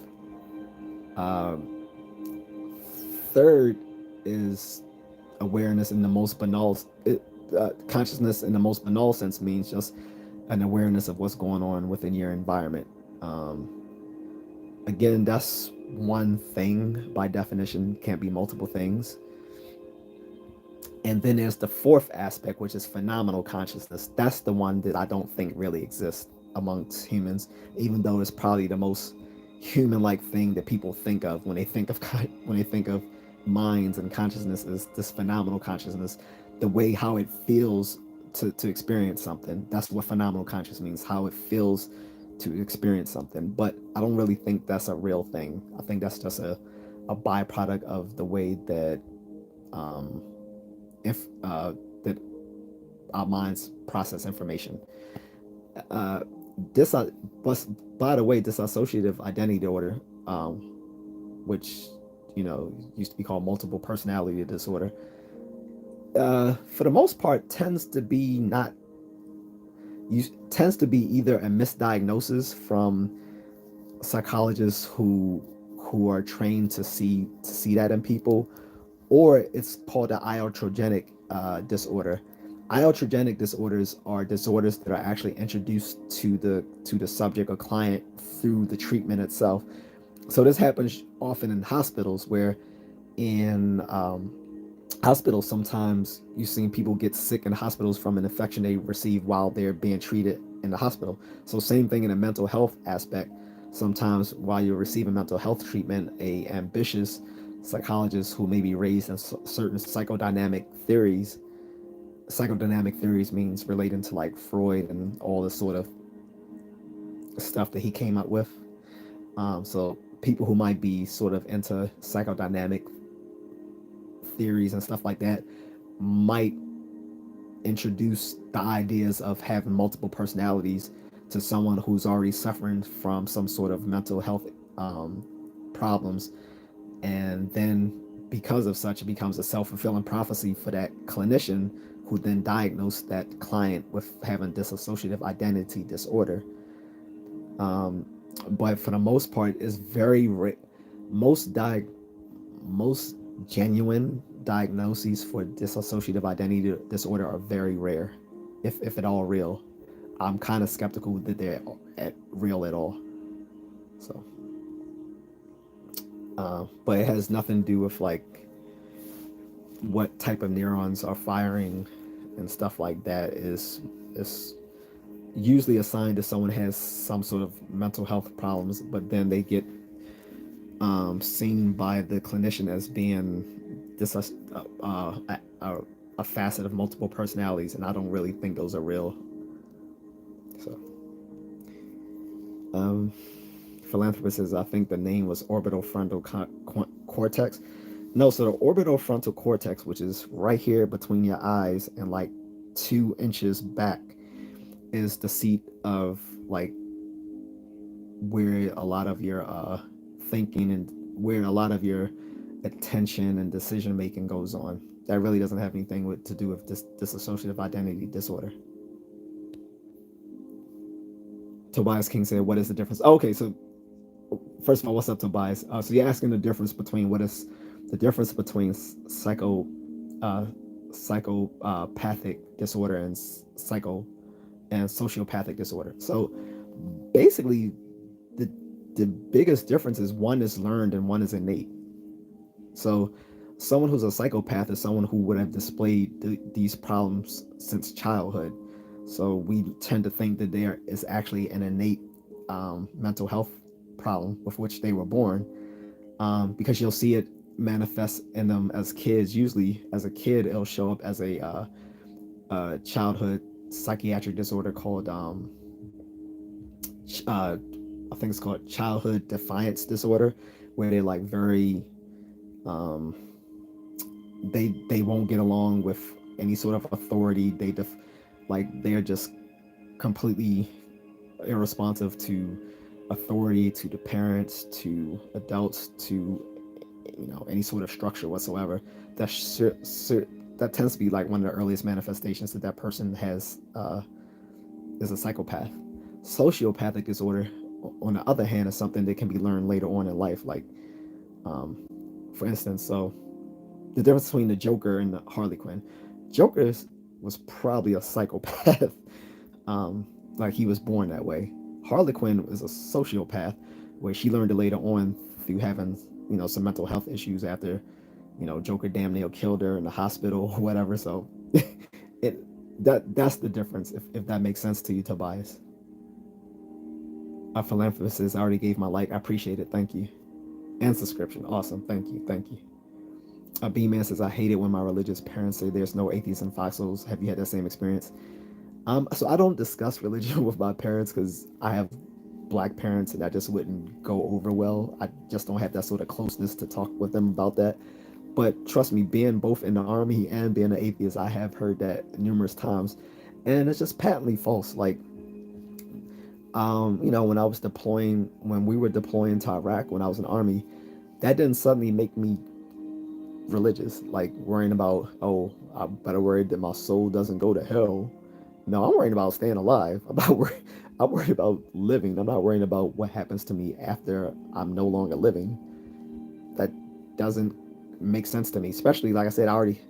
Um, Third is awareness in the most banal. Consciousness in the most banal sense means just an awareness of what's going on within your environment. Um, Again, that's one thing by definition, can't be multiple things. And then there's the fourth aspect, which is phenomenal consciousness. That's the one that I don't think really exists amongst humans, even though it's probably the most human-like thing that people think of when they think of when they think of minds and consciousness, is this phenomenal consciousness, the way how it feels to experience something. That's what phenomenal consciousness means, how it feels to experience something. But I don't really think that's a real thing. I think that's just a byproduct of the way that um, if that our minds process information. Uh, this, but by the way, dissociative identity disorder, which used to be called multiple personality disorder, for the most part tends to be either a misdiagnosis from psychologists who are trained to see that in people, or it's called an iatrogenic disorder. Iatrogenic disorders are disorders that are actually introduced to the subject or client through the treatment itself. So this happens often in hospitals, where in hospitals sometimes you've seen people get sick in hospitals from an infection they receive while they're being treated in the hospital. So same thing in a mental health aspect. Sometimes while you're receiving mental health treatment, a ambitious psychologist who may be raised in certain psychodynamic theories means relating to like Freud and all the sort of stuff that he came up with. So people who might be sort of into psychodynamic theories and stuff like that might introduce the ideas of having multiple personalities to someone who's already suffering from some sort of mental health problems. And then because of such, it becomes a self-fulfilling prophecy for that clinician, who then diagnosed that client with having dissociative identity disorder. But for the most part, it's very most genuine diagnoses for dissociative identity disorder are very rare, if at all real. I'm kind of skeptical that they're real at all. So, but it has nothing to do with like what type of neurons are firing and stuff like that. Is usually assigned to someone who has some sort of mental health problems, but then they get seen by the clinician as being this a facet of multiple personalities, and I don't really think those are real. So, philanthropist says, I think the name was orbital frontal cortex. No, so the orbital frontal cortex, which is right here between your eyes and like 2 inches back, is the seat of like where a lot of your thinking and where a lot of your attention and decision making goes on. That really doesn't have anything to do with this dissociative identity disorder. Tobias King said, "What is the difference?" Oh, okay, so first of all, what's up, Tobias? So you're asking the difference between psychopathic disorder and sociopathic disorder. So basically, the biggest difference is one is learned and one is innate. So someone who's a psychopath is someone who would have displayed these problems since childhood. So we tend to think that there is actually an innate mental health problem with which they were born, because you'll see it manifest in them as kids. Usually as a kid, it'll show up as a childhood psychiatric disorder called I think it's called childhood defiance disorder, where they're like very they won't get along with any sort of authority. They're just completely irresponsive to authority, to the parents, to adults, to any sort of structure whatsoever. That tends to be like one of the earliest manifestations that person has is a psychopath. Sociopathic disorder, on the other hand, is something that can be learned later on in life. Like, for instance, so the difference between the Joker and the Harley Quinn. Joker was probably a psychopath. Like he was born that way. Harley Quinn is a sociopath, where she learned it later on through having some mental health issues after Joker damn near killed her in the hospital or whatever. So it that's the difference. If that makes sense to you, Tobias. A philanthropist says, I already gave my like. I appreciate it. Thank you. And subscription. Awesome. Thank you. Thank you. A B man says, I hate it when my religious parents say there's no atheists in foxholes. Have you had that same experience? So I don't discuss religion with my parents because I have black parents and that just wouldn't go over well. I just don't have that sort of closeness to talk with them about that. But trust me, being both in the army and being an atheist, I have heard that numerous times. And it's just patently false. Like, when I was deploying, when we were deploying to Iraq, when I was in the army, that didn't suddenly make me religious, like worrying about, oh, I better worry that my soul doesn't go to hell. No, I'm worrying about staying alive. I'm worried about living. I'm not worrying about what happens to me after I'm no longer living. That doesn't make sense to me. Especially, like I said, I already,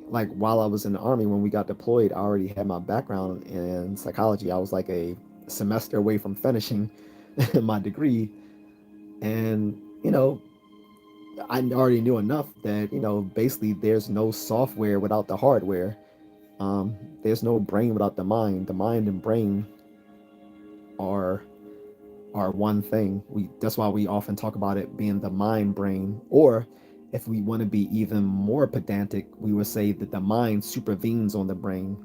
like while I was in the army, when we got deployed, I already had my background in psychology. I was like a semester away from finishing my degree, and I already knew enough that basically there's no software without the hardware. There's no brain without the mind. The mind and brain are one thing. That's why we often talk about it being the mind brain. Or if we want to be even more pedantic, we would say that the mind supervenes on the brain,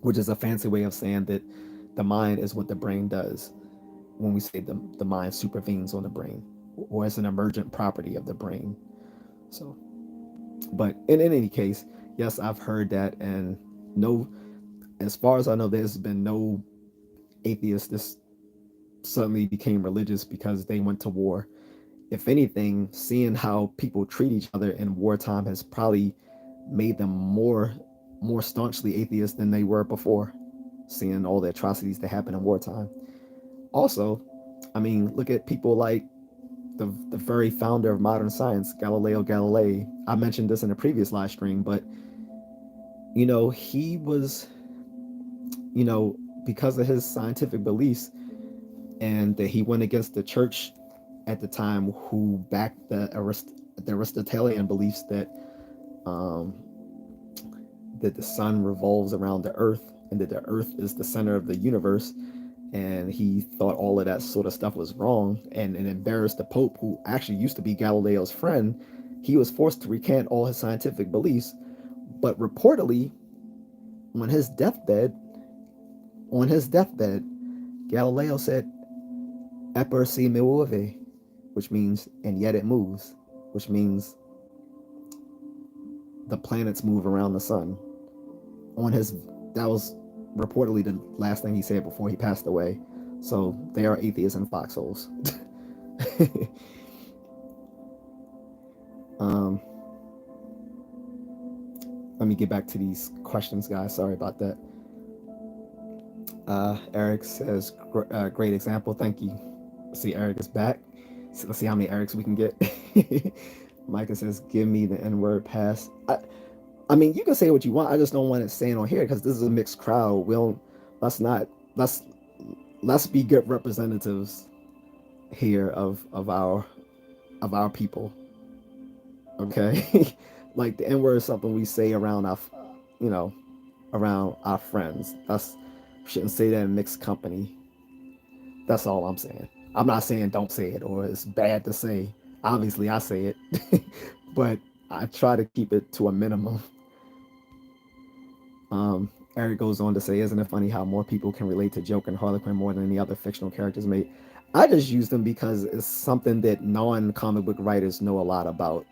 which is a fancy way of saying that the mind is what the brain does. When we say the mind supervenes on the brain, or it's an emergent property of the brain. So, but in any case, yes, I've heard that, and no, as far as I know, there's been no atheist that suddenly became religious because they went to war. If anything, seeing how people treat each other in wartime has probably made them more staunchly atheist than they were before, seeing all the atrocities that happen in wartime. Also, I mean, look at people like the very founder of modern science, Galileo Galilei. I mentioned this in a previous live stream, but he was, because of his scientific beliefs, and that he went against the church at the time, who backed the Aristotelian beliefs um, that the sun revolves around the earth and that the earth is the center of the universe. And he thought all of that sort of stuff was wrong, and embarrassed the Pope, who actually used to be Galileo's friend. He was forced to recant all his scientific beliefs. But reportedly, on his deathbed, Galileo said, "Eppur si muove," which means, and yet it moves, which means the planets move around the sun. That was reportedly the last thing he said before he passed away. So they are atheists in foxholes. um, Let me get back to these questions, guys. Sorry about that. Eric says, great example. Thank you. See, Eric is back. So let's see how many Erics we can get. Micah says, give me the N-word pass. I mean, you can say what you want. I just don't want it saying on here because this is a mixed crowd. Let's not, let's be good representatives here of our people. Okay. Like the N-word is something we say around around our friends. Shouldn't say that in mixed company. That's all I'm saying. I'm not saying don't say it or it's bad to say. Obviously I say it, but I try to keep it to a minimum. Eric goes on to say, isn't it funny how more people can relate to Joker and Harley Quinn more than any other fictional characters made? I just use them because it's something that non-comic book writers know a lot about.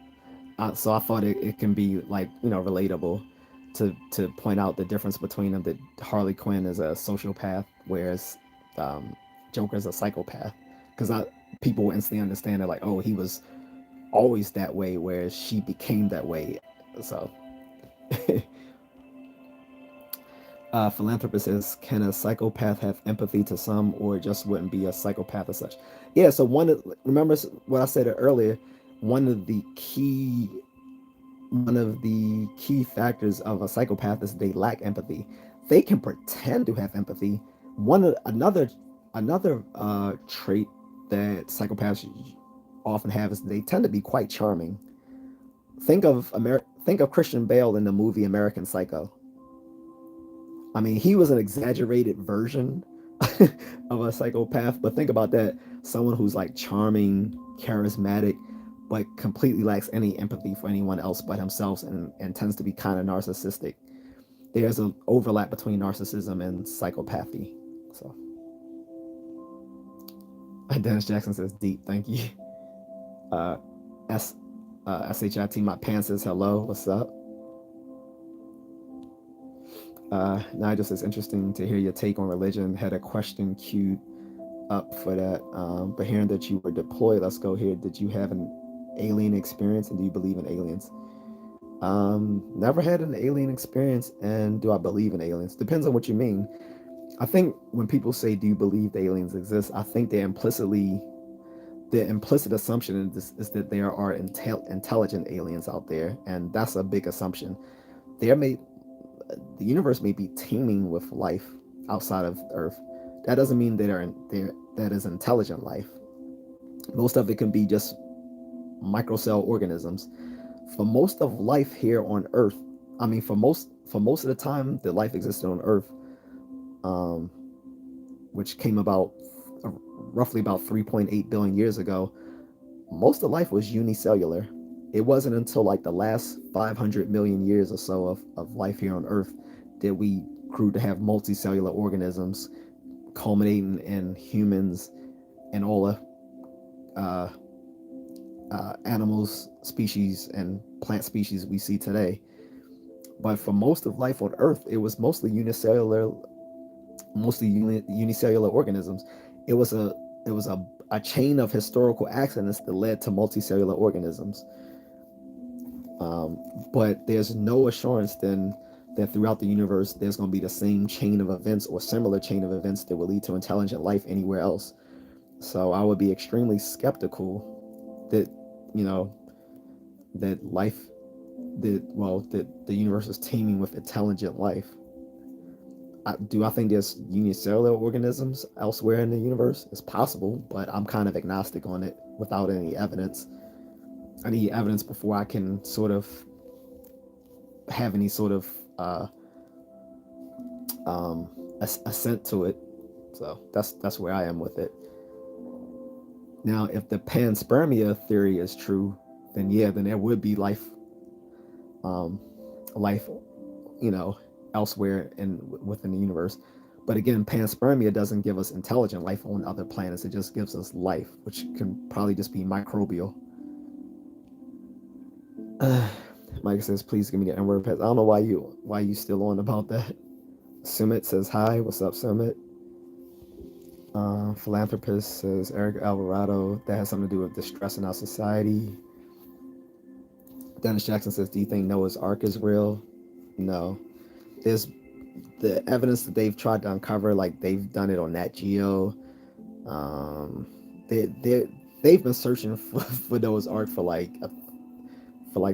So I thought it can be like, relatable to point out the difference between them, that Harley Quinn is a sociopath, whereas Joker is a psychopath. Because people instantly understand that, like, oh, he was always that way, whereas she became that way. So philanthropist says, can a psychopath have empathy to some, or just wouldn't be a psychopath as such? Yeah, so remember what I said earlier, one of the key one of the key factors of a psychopath is they lack empathy. They can pretend to have empathy. Another trait that psychopaths often have is they tend to be quite charming. Think of Christian Bale in the movie American Psycho. I mean, he was an exaggerated version of a psychopath, but think about that. Someone who's like charming, charismatic, but completely lacks any empathy for anyone else but himself and tends to be kind of narcissistic. There's an overlap between narcissism and psychopathy. So, Dennis Jackson says, deep, thank you. Uh, S, SHIT, my pants says, hello, what's up? Nigel says, interesting to hear your take on religion. Had a question queued up for that. But hearing that you were deployed, let's go here. Did you have an alien experience and do you believe in aliens? Never had an alien experience, and do I believe in aliens? Depends on what you mean. I think when people say, do you believe the aliens exist? I think the implicit assumption is that there are intelligent aliens out there, and that's a big assumption. There may the universe may be teeming with life outside of Earth. That doesn't mean that is intelligent life. Most of it can be just microcell organisms. For most of life here on Earth, I mean, for most of the time that life existed on Earth, um, which came about roughly about 3.8 billion years ago, most of life was unicellular. It wasn't until like the last 500 million years or so of life here on Earth that we grew to have multicellular organisms, culminating in humans and all the uh, animals, species, and plant species we see today. But for most of life on Earth, it was mostly unicellular organisms. It was a chain of historical accidents that led to multicellular organisms. But there's no assurance then that throughout the universe there's going to be the same chain of events or similar chain of events that will lead to intelligent life anywhere else. So I would be extremely skeptical that you know that life that the universe is teeming with intelligent life. Do I think there's unicellular organisms elsewhere in the universe? It's possible, but I'm kind of agnostic on it without any evidence. I need evidence before I can sort of have any sort of assent to it. So that's where I am with it. Now, if the panspermia theory is true, then yeah, then there would be um, life, you know, elsewhere in within the universe. But again, panspermia doesn't give us intelligent life on other planets. It just gives us life, which can probably just be microbial. Mike says, "Please give me the N-word pass." I don't know why you still on about that. Sumit says, "Hi, what's up, Sumit?" Philanthropist says, Eric Alvarado, that has something to do with distress in our society. Dennis Jackson says, "Do you think Noah's Ark is real?" No. There's the evidence that they've tried to uncover, like they've done it on Nat Geo. Um, they've been searching for Noah's Ark for like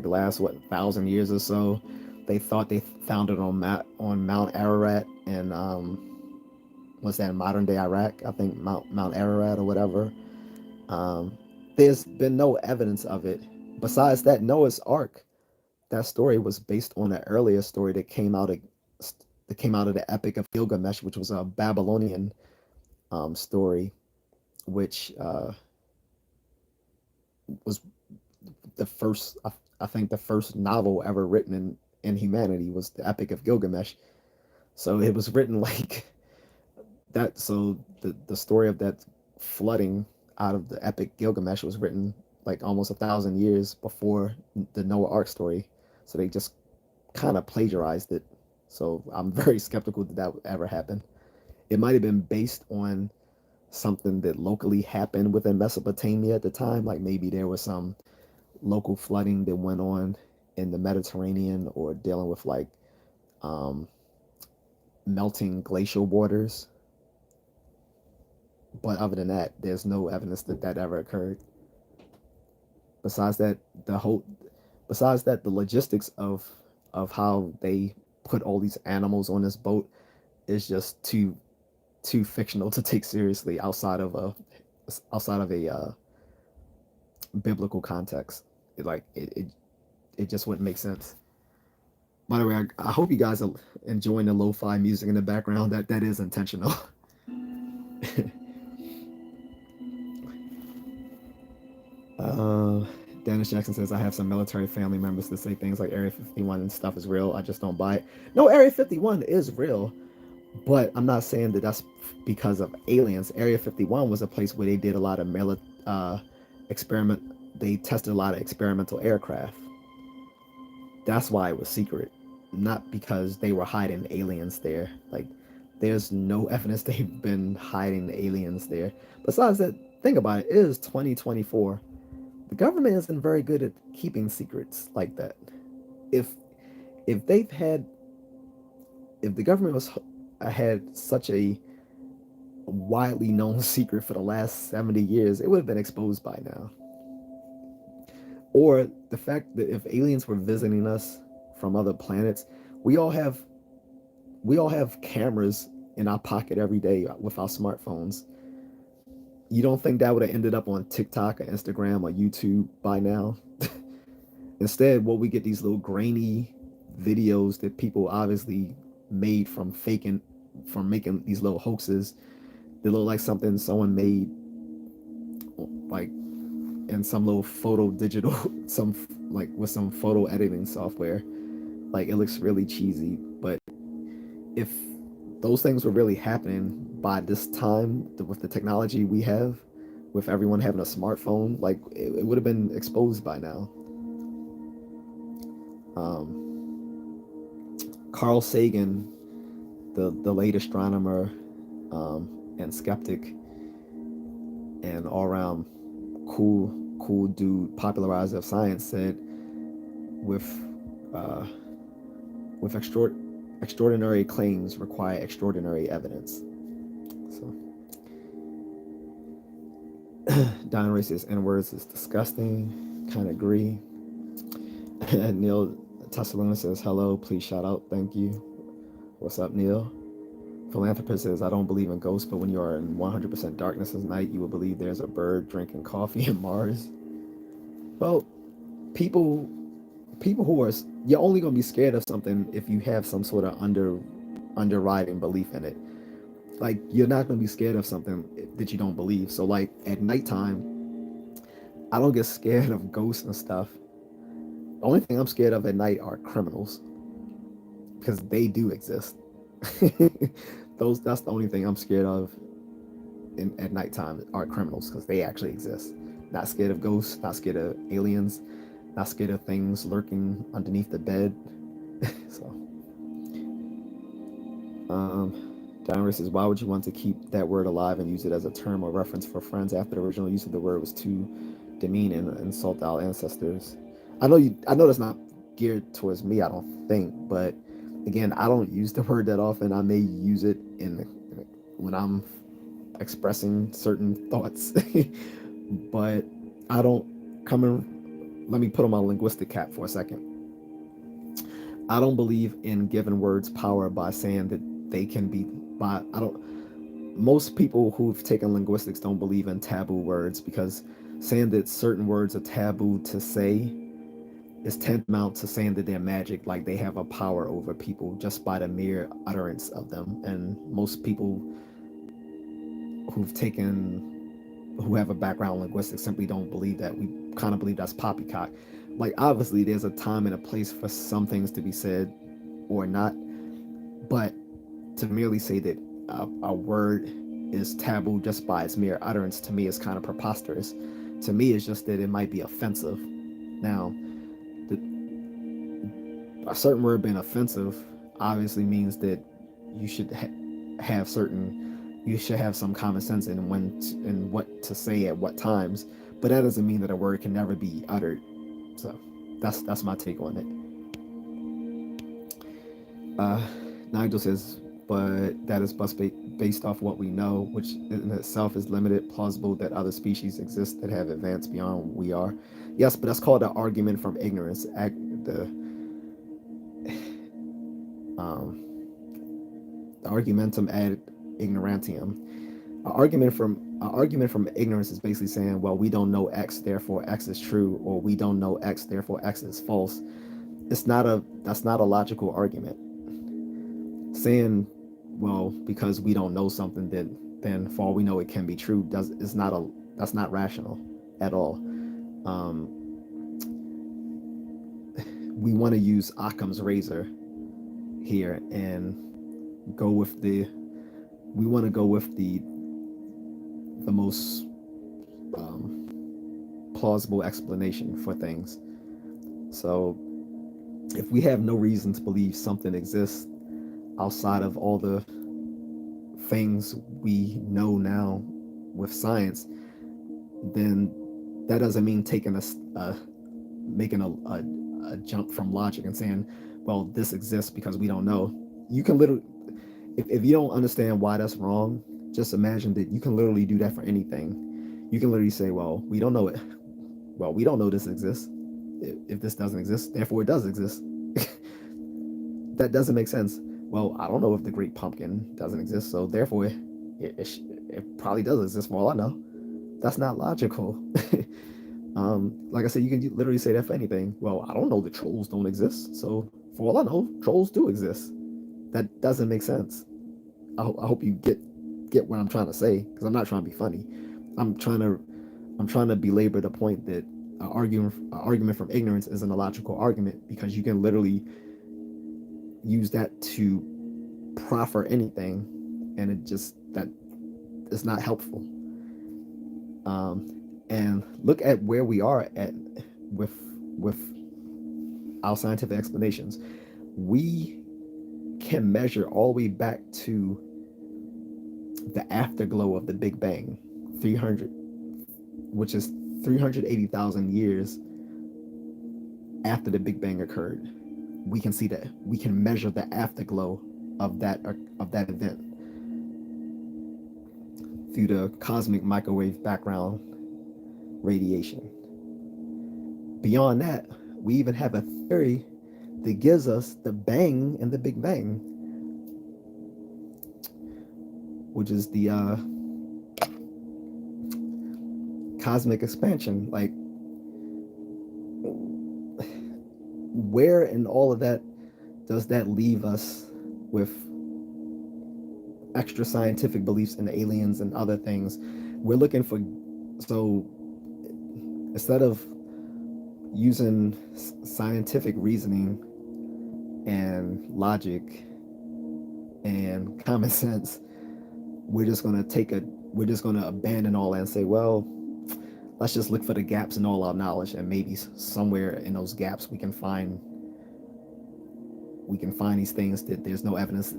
the last 1,000 years or so. They thought they found it on Mount Ararat and what's that, modern day Iraq? I think Mount Ararat or whatever. Um, there's been no evidence of it. Besides that, Noah's Ark, that story was based on an earlier story that came out of the Epic of Gilgamesh, which was a Babylonian story, which was the first, I think, the first novel ever written in humanity was the Epic of Gilgamesh. So it was written like that. So the story of that flooding out of the Epic Gilgamesh was written like almost 1,000 years before the Noah Ark story. So they just kind of plagiarized it. So I'm very skeptical that would ever happen. It might have been based on something that locally happened within Mesopotamia at the time. Like maybe there was some local flooding that went on in the Mediterranean or dealing with like um, melting glacial waters. But other than that, there's no evidence that ever occurred. Besides that, Besides that, the logistics of how they put all these animals on this boat is just too fictional to take seriously outside of a biblical context. It just wouldn't make sense. By the way, I hope you guys are enjoying the lo-fi music in the background. That is intentional. uh, Dennis Jackson says, I have some military family members that say things like Area 51 and stuff is real. I just don't buy it. No, Area 51 is real, but I'm not saying that that's because of aliens. Area 51 was a place where they did a lot of experiment. They tested a lot of experimental aircraft. That's why it was secret, not because they were hiding aliens there. Like, there's no evidence they've been hiding the aliens there. Besides that, think about it, it is 2024. The government isn't very good at keeping secrets like that. If if they've had if the government was had such a widely known secret for the last 70 years, it would have been exposed by now. Or the fact that if aliens were visiting us from other planets, we all have we all have cameras in our pocket every day with our smartphones. You don't think that would have ended up on TikTok or Instagram or YouTube by now? Instead, what we get these little grainy videos that people obviously made from making these little hoaxes. They look like something someone made, like in some little photo digital, some like with some photo editing software. Like, it looks really cheesy, but if those things were really happening by this time with the technology we have, with everyone having a smartphone, like it would have been exposed by now. Carl Sagan, the late astronomer and skeptic and all around cool dude popularizer of science, said with uh, with extraordinary claims require extraordinary evidence. So Don Ray says N words is disgusting. Kind of agree. Neil Tessalona says hello. Please shout out. Thank you. What's up, Neil? Philanthropist says, I don't believe in ghosts, but when you are in 100% darkness at night, you will believe there's a bird drinking coffee in Mars. Well, people who are, you're only going to be scared of something if you have some sort of underriding belief in it. Like, you're not going to be scared of something that you don't believe. So, like, at nighttime, I don't get scared of ghosts and stuff. The only thing I'm scared of at night are criminals, because they do exist. That's the only thing I'm scared of at nighttime are criminals, because they actually exist. Not scared of ghosts, not scared of aliens, not scared of things lurking underneath the bed. So, Diana says, why would you want to keep that word alive and use it as a term or reference for friends after the original use of the word was too demean and insult our ancestors? I know that's not geared towards me, I don't think, but again, I don't use the word that often. I may use it when I'm expressing certain thoughts, but I don't come in. Let me put on my linguistic cap for a second. I don't believe in giving words power by saying that they can be by. I don't. Most people who've taken linguistics don't believe in taboo words, because saying that certain words are taboo to say is tantamount to saying that they're magic, like they have a power over people just by the mere utterance of them. And most people who have a background in linguistics simply don't believe that. We kind of believe that's poppycock. Like, obviously there's a time and a place for some things to be said or not, but to merely say that a word is taboo just by its mere utterance, to me, is kind of preposterous. To me, it's just that it might be offensive. Now, a certain word being offensive obviously means that you should have some common sense in what to say at what times, but that doesn't mean that a word can never be uttered. So that's my take on it. Nigel says, but that is based off what we know, which in itself is limited. Plausible that other species exist that have advanced beyond we are. Yes, but that's called an argument from ignorance. Um, the argumentum ad ignorantium. An argument from ignorance is basically saying, well, we don't know X, therefore X is true, or we don't know X, therefore X is false. That's not a logical argument. Saying, well, because we don't know something, then for all we know it can be true, does is not a that's not rational at all. Um, we want to use Occam's razor here and go with the we want to go with the most plausible explanation for things. So if we have no reason to believe something exists outside of all the things we know now with science, then that doesn't mean taking making a jump from logic and saying, well, this exists because we don't know. You can literally, if you don't understand why that's wrong, just imagine that you can literally do that for anything. You can literally say, well, we don't know it. Well, we don't know this exists. If this doesn't exist, therefore it does exist. That doesn't make sense. Well, I don't know if the Great Pumpkin doesn't exist, so therefore it probably does exist for all I know. That's not logical. Like I said, you can literally say that for anything. Well, I don't know that trolls don't exist, so for all I know, trolls do exist. That doesn't make sense. I hope you get what I'm trying to say, because I'm not trying to be funny. I'm trying to I'm trying to belabor the point that an argument from ignorance isn't a logical argument, because you can literally use that to proffer anything, and it just that is not helpful. And look at where we are at with with our scientific explanations. We can measure all the way back to the afterglow of the Big Bang, 300, which is 380,000 years after the Big Bang occurred. We can see that. We can measure the afterglow of that event through the cosmic microwave background radiation. Beyond that, we even have a theory that gives us the bang in the Big Bang, which is the cosmic expansion. Like, where in all of that does that leave us with extra scientific beliefs in aliens and other things? We're looking for, so instead of using scientific reasoning and logic and common sense, we're just going to abandon all that and say, well, let's just look for the gaps in all our knowledge, and maybe somewhere in those gaps we can find these things that there's no evidence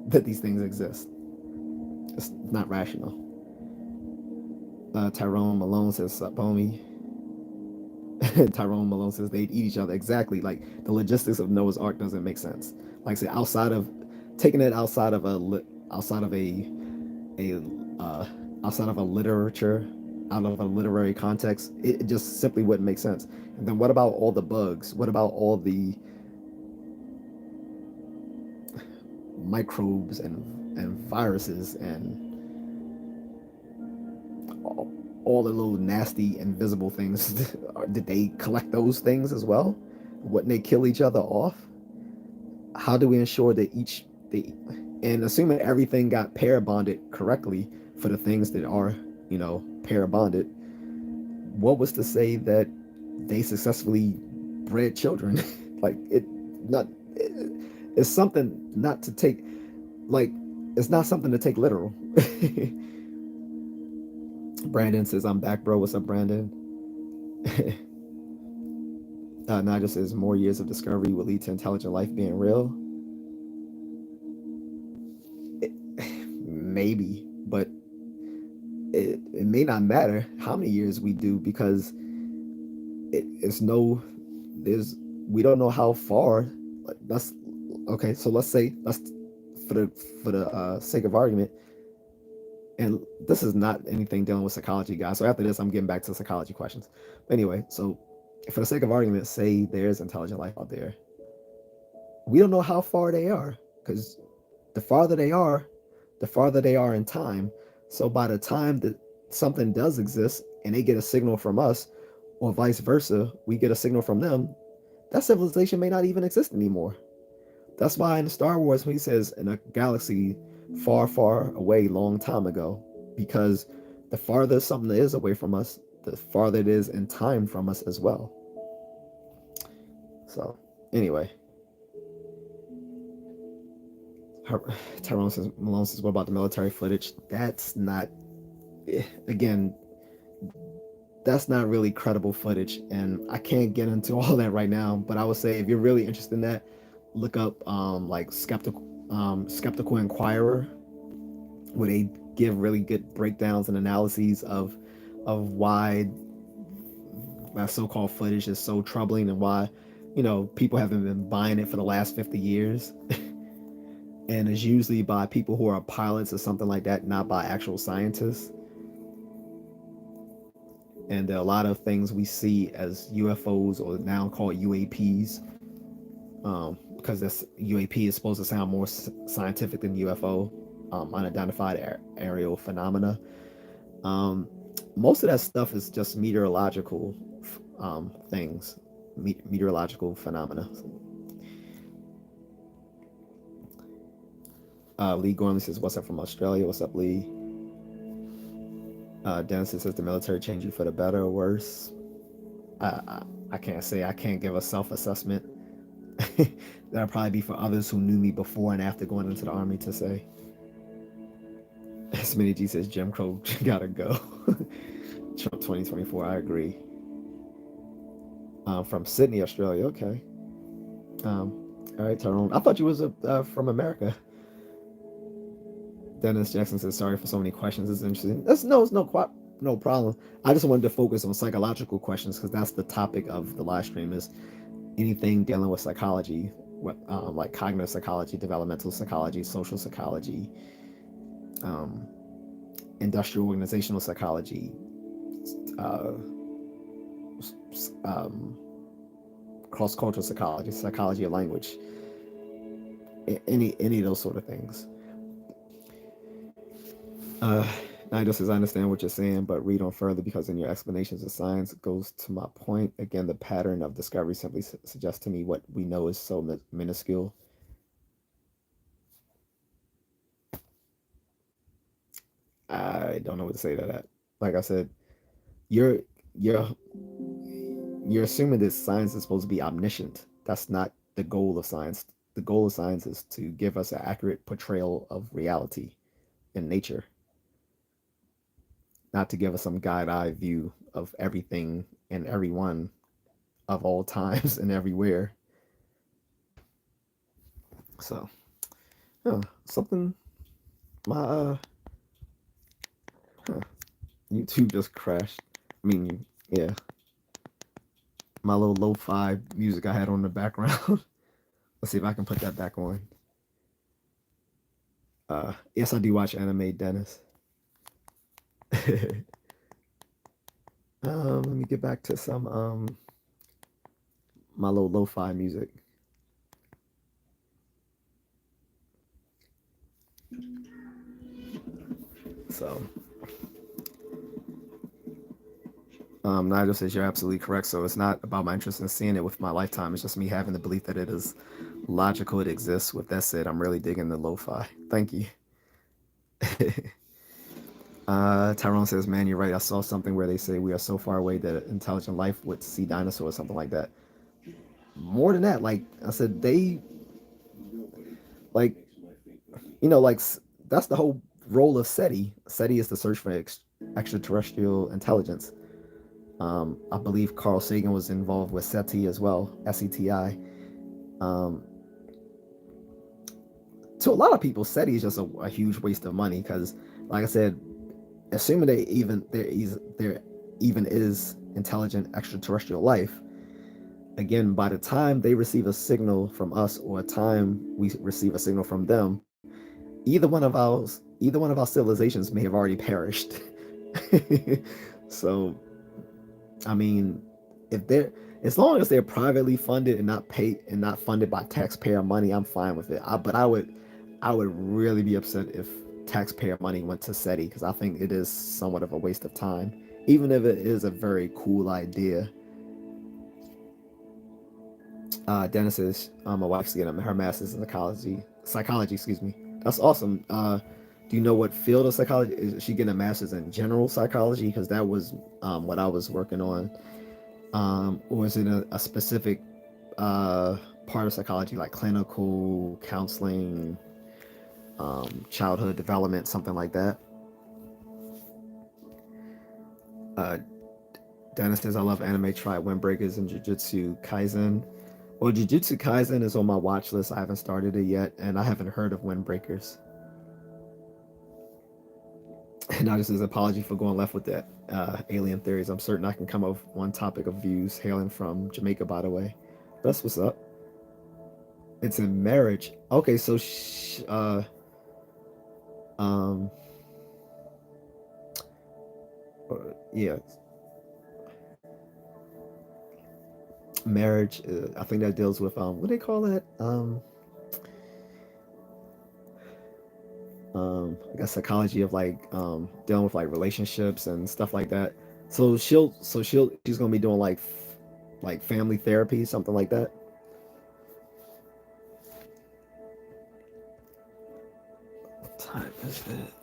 that these things exist. It's not rational. Tyrone Malone says, sup, homie. Tyrone Malone says they'd eat each other. Exactly. Like, the logistics of Noah's Ark doesn't make sense. Like I said, taking it outside of a literature, out of a literary context, it just simply wouldn't make sense. And then what about all the bugs? What about all the microbes and viruses and all the little nasty invisible things? Did they collect those things as well? Wouldn't they kill each other off? How do we ensure that and assuming everything got pair bonded correctly for the things that are, pair bonded, what was to say that they successfully bred children? Like, it's something not to take, like, it's not something to take literal. Brandon says, I'm back, bro. What's up, Brandon? Nigel says, more years of discovery will lead to intelligent life being real. Maybe, but it may not matter how many years we do, because we don't know how far. Let's Okay, so let's for the sake of argument, and this is not anything dealing with psychology, guys. So after this, I'm getting back to psychology questions. But anyway, so for the sake of argument, say there's intelligent life out there. We don't know how far they are, because the farther they are, the farther they are in time. So by the time that something does exist and they get a signal from us, or vice versa, we get a signal from them, that civilization may not even exist anymore. That's why in Star Wars, when he says in a galaxy far, far away, long time ago, because the farther something is away from us, the farther it is in time from us as well. So, anyway, Tyrone says, Malone says, what about the military footage? That's not, again, that's not really credible footage, and I can't get into all that right now. But I would say if you're really interested in that, look up like Skeptical Inquirer, where they give really good breakdowns and analyses of why that so-called footage is so troubling and why people haven't been buying it for the last 50 years. And it's usually by people who are pilots or something like that, not by actual scientists. And there are a lot of things we see as UFOs, or now called UAPs, because this UAP is supposed to sound more scientific than UFO, unidentified aerial phenomena. Um, Most of that stuff is just meteorological things, meteorological phenomena. Lee Gormley says, "What's up from Australia? What's up, Lee?" Dennis says, "The military changed you for the better or worse?" I can't say. I can't give a self-assessment. That'll probably be for others who knew me before and after going into the army to say. Smitty G says, "Jim Crow gotta go." Trump 2024. I agree. From Sydney, Australia. Okay. All right, Tyrone. I thought you was from America. Dennis Jackson says, "Sorry for so many questions. It's interesting." It's no problem. I just wanted to focus on psychological questions because that's the topic of the live stream. Is anything dealing with psychology, like cognitive psychology, developmental psychology, social psychology, um, industrial organizational psychology, uh, um, cross-cultural psychology, psychology of language, any of those sort of things. Nigel says, "I understand what you're saying, but read on further because in your explanations of science it goes to my point. Again, the pattern of discovery simply suggests to me what we know is so minuscule." I don't know what to say to that. Like I said, you're you're you're assuming that science is supposed to be omniscient. That's not the goal of science. The goal of science is to give us an accurate portrayal of reality in nature, not to give us some guide-eye view of everything and everyone of all times and everywhere. So, something my huh, YouTube just crashed. I mean, yeah, my little lo-fi music I had on the background. Let's see if I can put that back on. Yes, I do watch anime, Dennis. Let me get back to some my little lo-fi music. So, Nigel says you're absolutely correct. So it's not about my interest in seeing it with my lifetime. It's just me having the belief that it is logical. It exists. With that said, I'm really digging the lo-fi. Thank you. Tyrone says, "Man, you're right. I saw something where they say we are so far away that intelligent life would see dinosaurs, something like that." More than that, like I said, they like like that's the whole role of SETI. SETI is the search for extraterrestrial intelligence. I believe Carl Sagan was involved with SETI as well, SETI. Um, to a lot of people, SETI is just a huge waste of money because, like I said, assuming there even is intelligent extraterrestrial life, again, by the time they receive a signal from us or a time we receive a signal from them, either one of our civilizations may have already perished. So, I mean, if As long as they're privately funded and not paid and not funded by taxpayer money, I'm fine with it. But I would really be upset if taxpayer money went to SETI, because I think it is somewhat of a waste of time, even if it is a very cool idea. Dennis is my wife's getting her master's in psychology. Psychology, excuse me. That's awesome. Do you know what field of psychology is she getting a master's in? General psychology, because that was what I was working on. Or is it a specific part of psychology, like clinical counseling, childhood development, something like that? Uh, Dennis says, I love anime, try Windbreakers and Jujutsu Kaisen. Well, Jujutsu Kaisen is on my watch list. I haven't started it yet, and I haven't heard of Windbreakers. And I just as an apology for going left with that alien theories. I'm certain I can come up with one topic of views hailing from Jamaica, by the way. That's what's up. It's in marriage. Okay, so um, yeah, marriage. I think that deals with what do they call that? I guess psychology of like dealing with like relationships and stuff like that. She's gonna be doing like family therapy, something like that. What time is it?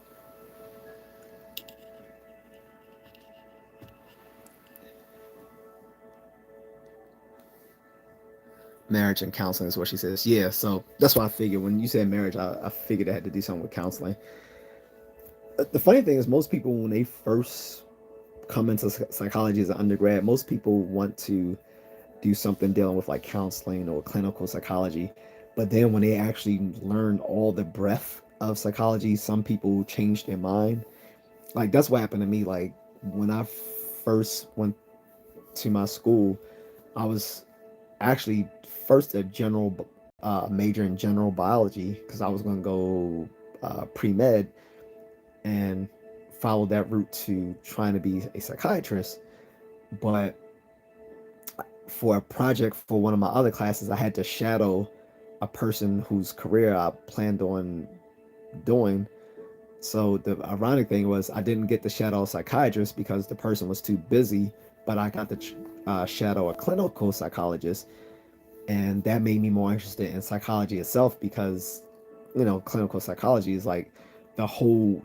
Marriage and counseling is what she says. Yeah, so that's why I figured when you said marriage, I figured it had to do something with counseling. The funny thing is, most people when they first come into psychology as an undergrad, most people want to do something dealing with like counseling or clinical psychology. But then when they actually learn all the breadth of psychology, some people change their mind. Like that's what happened to me. Like when I first went to my school, I was actually first a general major in general biology because I was going to go pre med and follow that route to trying to be a psychiatrist. But for a project for one of my other classes, I had to shadow a person whose career I planned on doing. So the ironic thing was I didn't get to shadow a psychiatrist because the person was too busy, but I got to shadow a clinical psychologist, and that made me more interested in psychology itself because, you know, clinical psychology is like the whole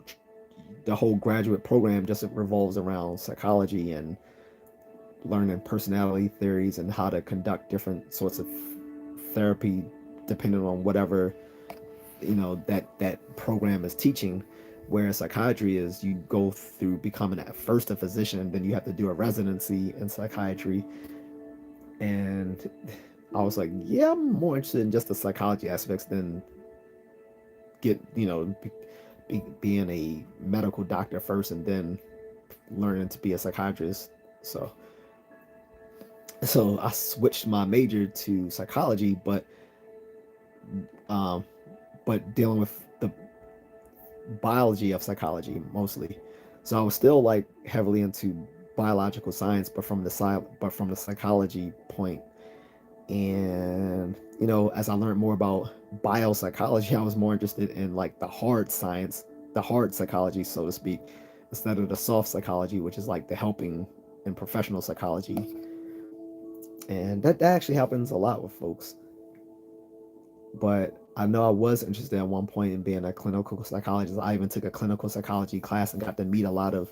the whole graduate program just revolves around psychology and learning personality theories and how to conduct different sorts of therapy depending on whatever that program is teaching. Whereas psychiatry is you go through becoming at first a physician, and then you have to do a residency in psychiatry. And I was like, yeah, I'm more interested in just the psychology aspects than being a medical doctor first and then learning to be a psychiatrist. So I switched my major to psychology, um, but dealing with the biology of psychology mostly. So I was still like heavily into biological science, but from the psychology point. And as I learned more about biopsychology, I was more interested in like the hard science, the hard psychology, so to speak, instead of the soft psychology, which is like the helping and professional psychology. And that actually happens a lot with folks. But I know I was interested at one point in being a clinical psychologist. I even took a clinical psychology class and got to meet a lot of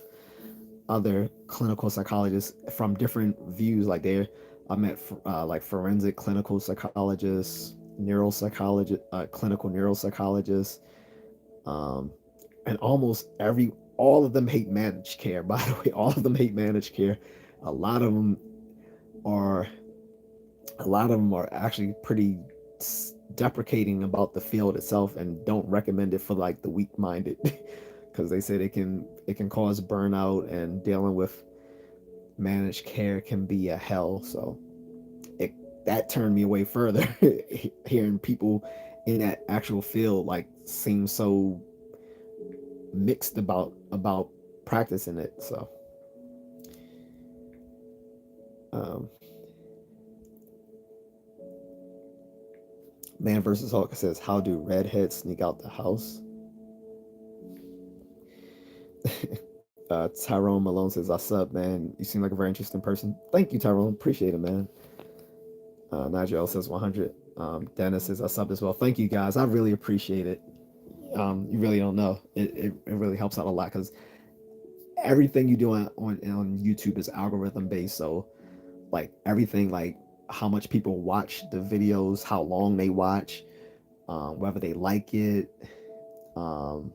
other clinical psychologists from different views. Like I met like forensic clinical psychologists, neuropsychologist, clinical neuropsychologists, um, and all of them hate managed care. By the way, all of them hate managed care. A lot of them are a lot of them are actually pretty deprecating about the field itself and don't recommend it for like the weak-minded because they said it can cause burnout, and dealing with managed care can be a hell. So it that turned me away further. Hearing people in that actual field like seem so mixed about practicing it. So um Man versus Hawk says, "How do redheads sneak out the house?" Tyrone Malone says, "I sub, man. You seem like a very interesting person." Thank you, Tyrone. Appreciate it, man. Nigel says 100. Dennis says, "I subbed as well." Thank you, guys. I really appreciate it. You really don't know. It really helps out a lot because everything you do on YouTube is algorithm based. So like everything, like how much people watch the videos, how long they watch, whether they like it, um,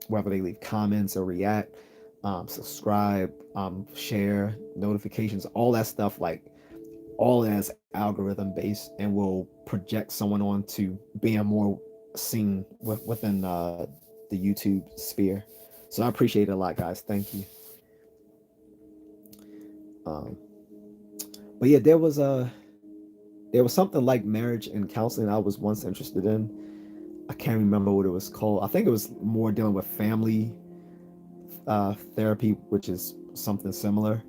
whether they leave comments or react, subscribe, share, notifications, all that stuff, like all that is algorithm based and will project someone onto being more seen within the YouTube sphere. So I appreciate it a lot, guys. Thank you. Um, but yeah, there was something like marriage and counseling I was once interested in. I can't remember what it was called. I think it was more dealing with family therapy, which is something similar.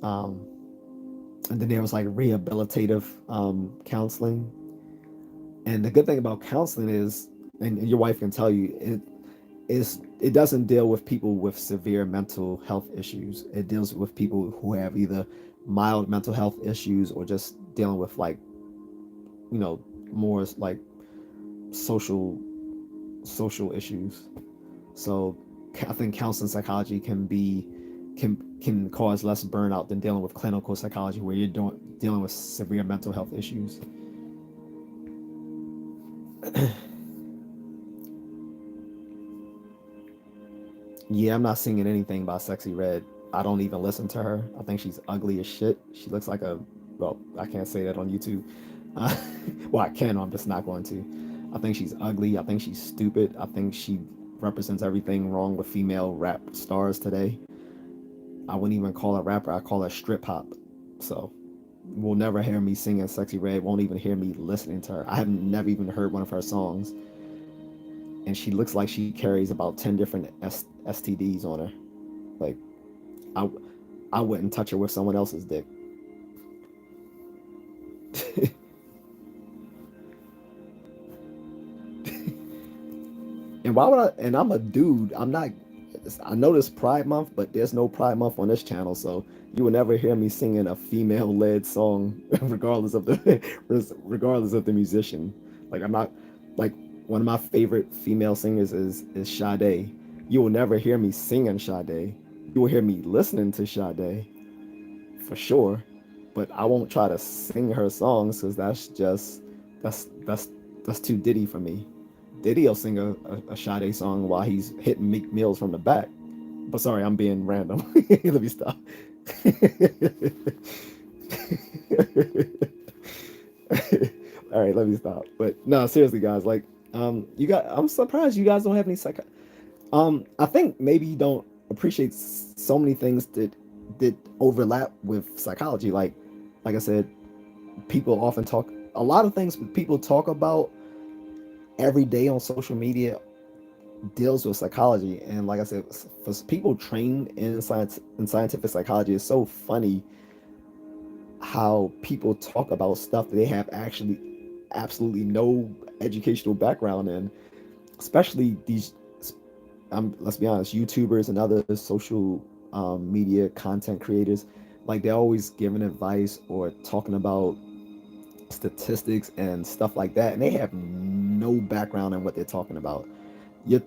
Um, and then there was like rehabilitative counseling. And the good thing about counseling is, and your wife can tell you, it doesn't deal with people with severe mental health issues. It deals with people who have either mild mental health issues or just dealing with like, more like social issues. So I think counseling psychology can cause less burnout than dealing with clinical psychology where you're dealing with severe mental health issues. Yeah, I'm not singing anything by Sexy Red. I don't even listen to her. I think she's ugly as shit. She looks like a, well, I can't say that on YouTube. Uh, well, I can, I'm just not going to. I think she's ugly. I think she's stupid. I think she represents everything wrong with female rap stars today. I wouldn't even call her rapper. I call her strip hop. So will never hear me singing Sexy Red. Won't even hear me listening to her. I have never even heard one of her songs. And she looks like she carries about 10 different STDs on her. Like, I, I wouldn't touch her with someone else's dick. And why would I? And I'm a dude. I'm not. I know this Pride Month, but there's no Pride Month on this channel, so you will never hear me singing a female-led song, regardless of the musician. Like I'm not like one of my favorite female singers is Sade. You will never hear me singing Sade. You will hear me listening to Sade for sure, but I won't try to sing her songs because that's that's that's too Diddy for me. Diddy will sing a Sade song while he's hitting Meek Mills from the back. But sorry, I'm being random. Let me stop. All right, let me stop. But no, seriously, guys, like, I'm surprised you guys don't have any I think maybe you don't appreciate so many things that overlap with psychology. Like I said, people often talk a lot of things people talk about every day on social media deals with psychology. And like I said, for people trained in scientific psychology, it's so funny how people talk about stuff that they have actually absolutely no educational background in, especially these let's be honest, YouTubers and other social media content creators. Like they're always giving advice or talking about statistics and stuff like that, and they have no background in what they're talking about. You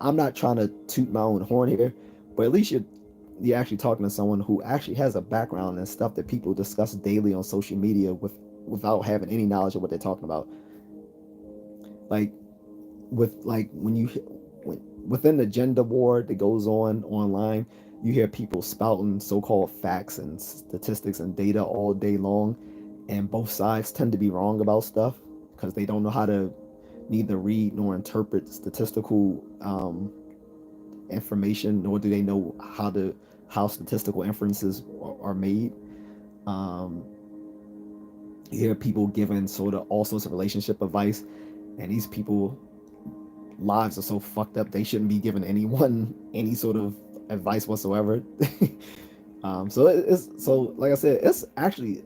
I'm not trying to toot my own horn here, but at least you're actually talking to someone who actually has a background in stuff that people discuss daily on social media without having any knowledge of what they're talking about. Like when within the gender war that goes on online, you hear people spouting so-called facts and statistics and data all day long, and both sides tend to be wrong about stuff because they don't know how to neither read nor interpret statistical information, nor do they know how statistical inferences are made. Um, you hear people giving sort of all sorts of relationship advice, and these people lives are so fucked up they shouldn't be giving anyone any sort of advice whatsoever. So it's so like I said, it's actually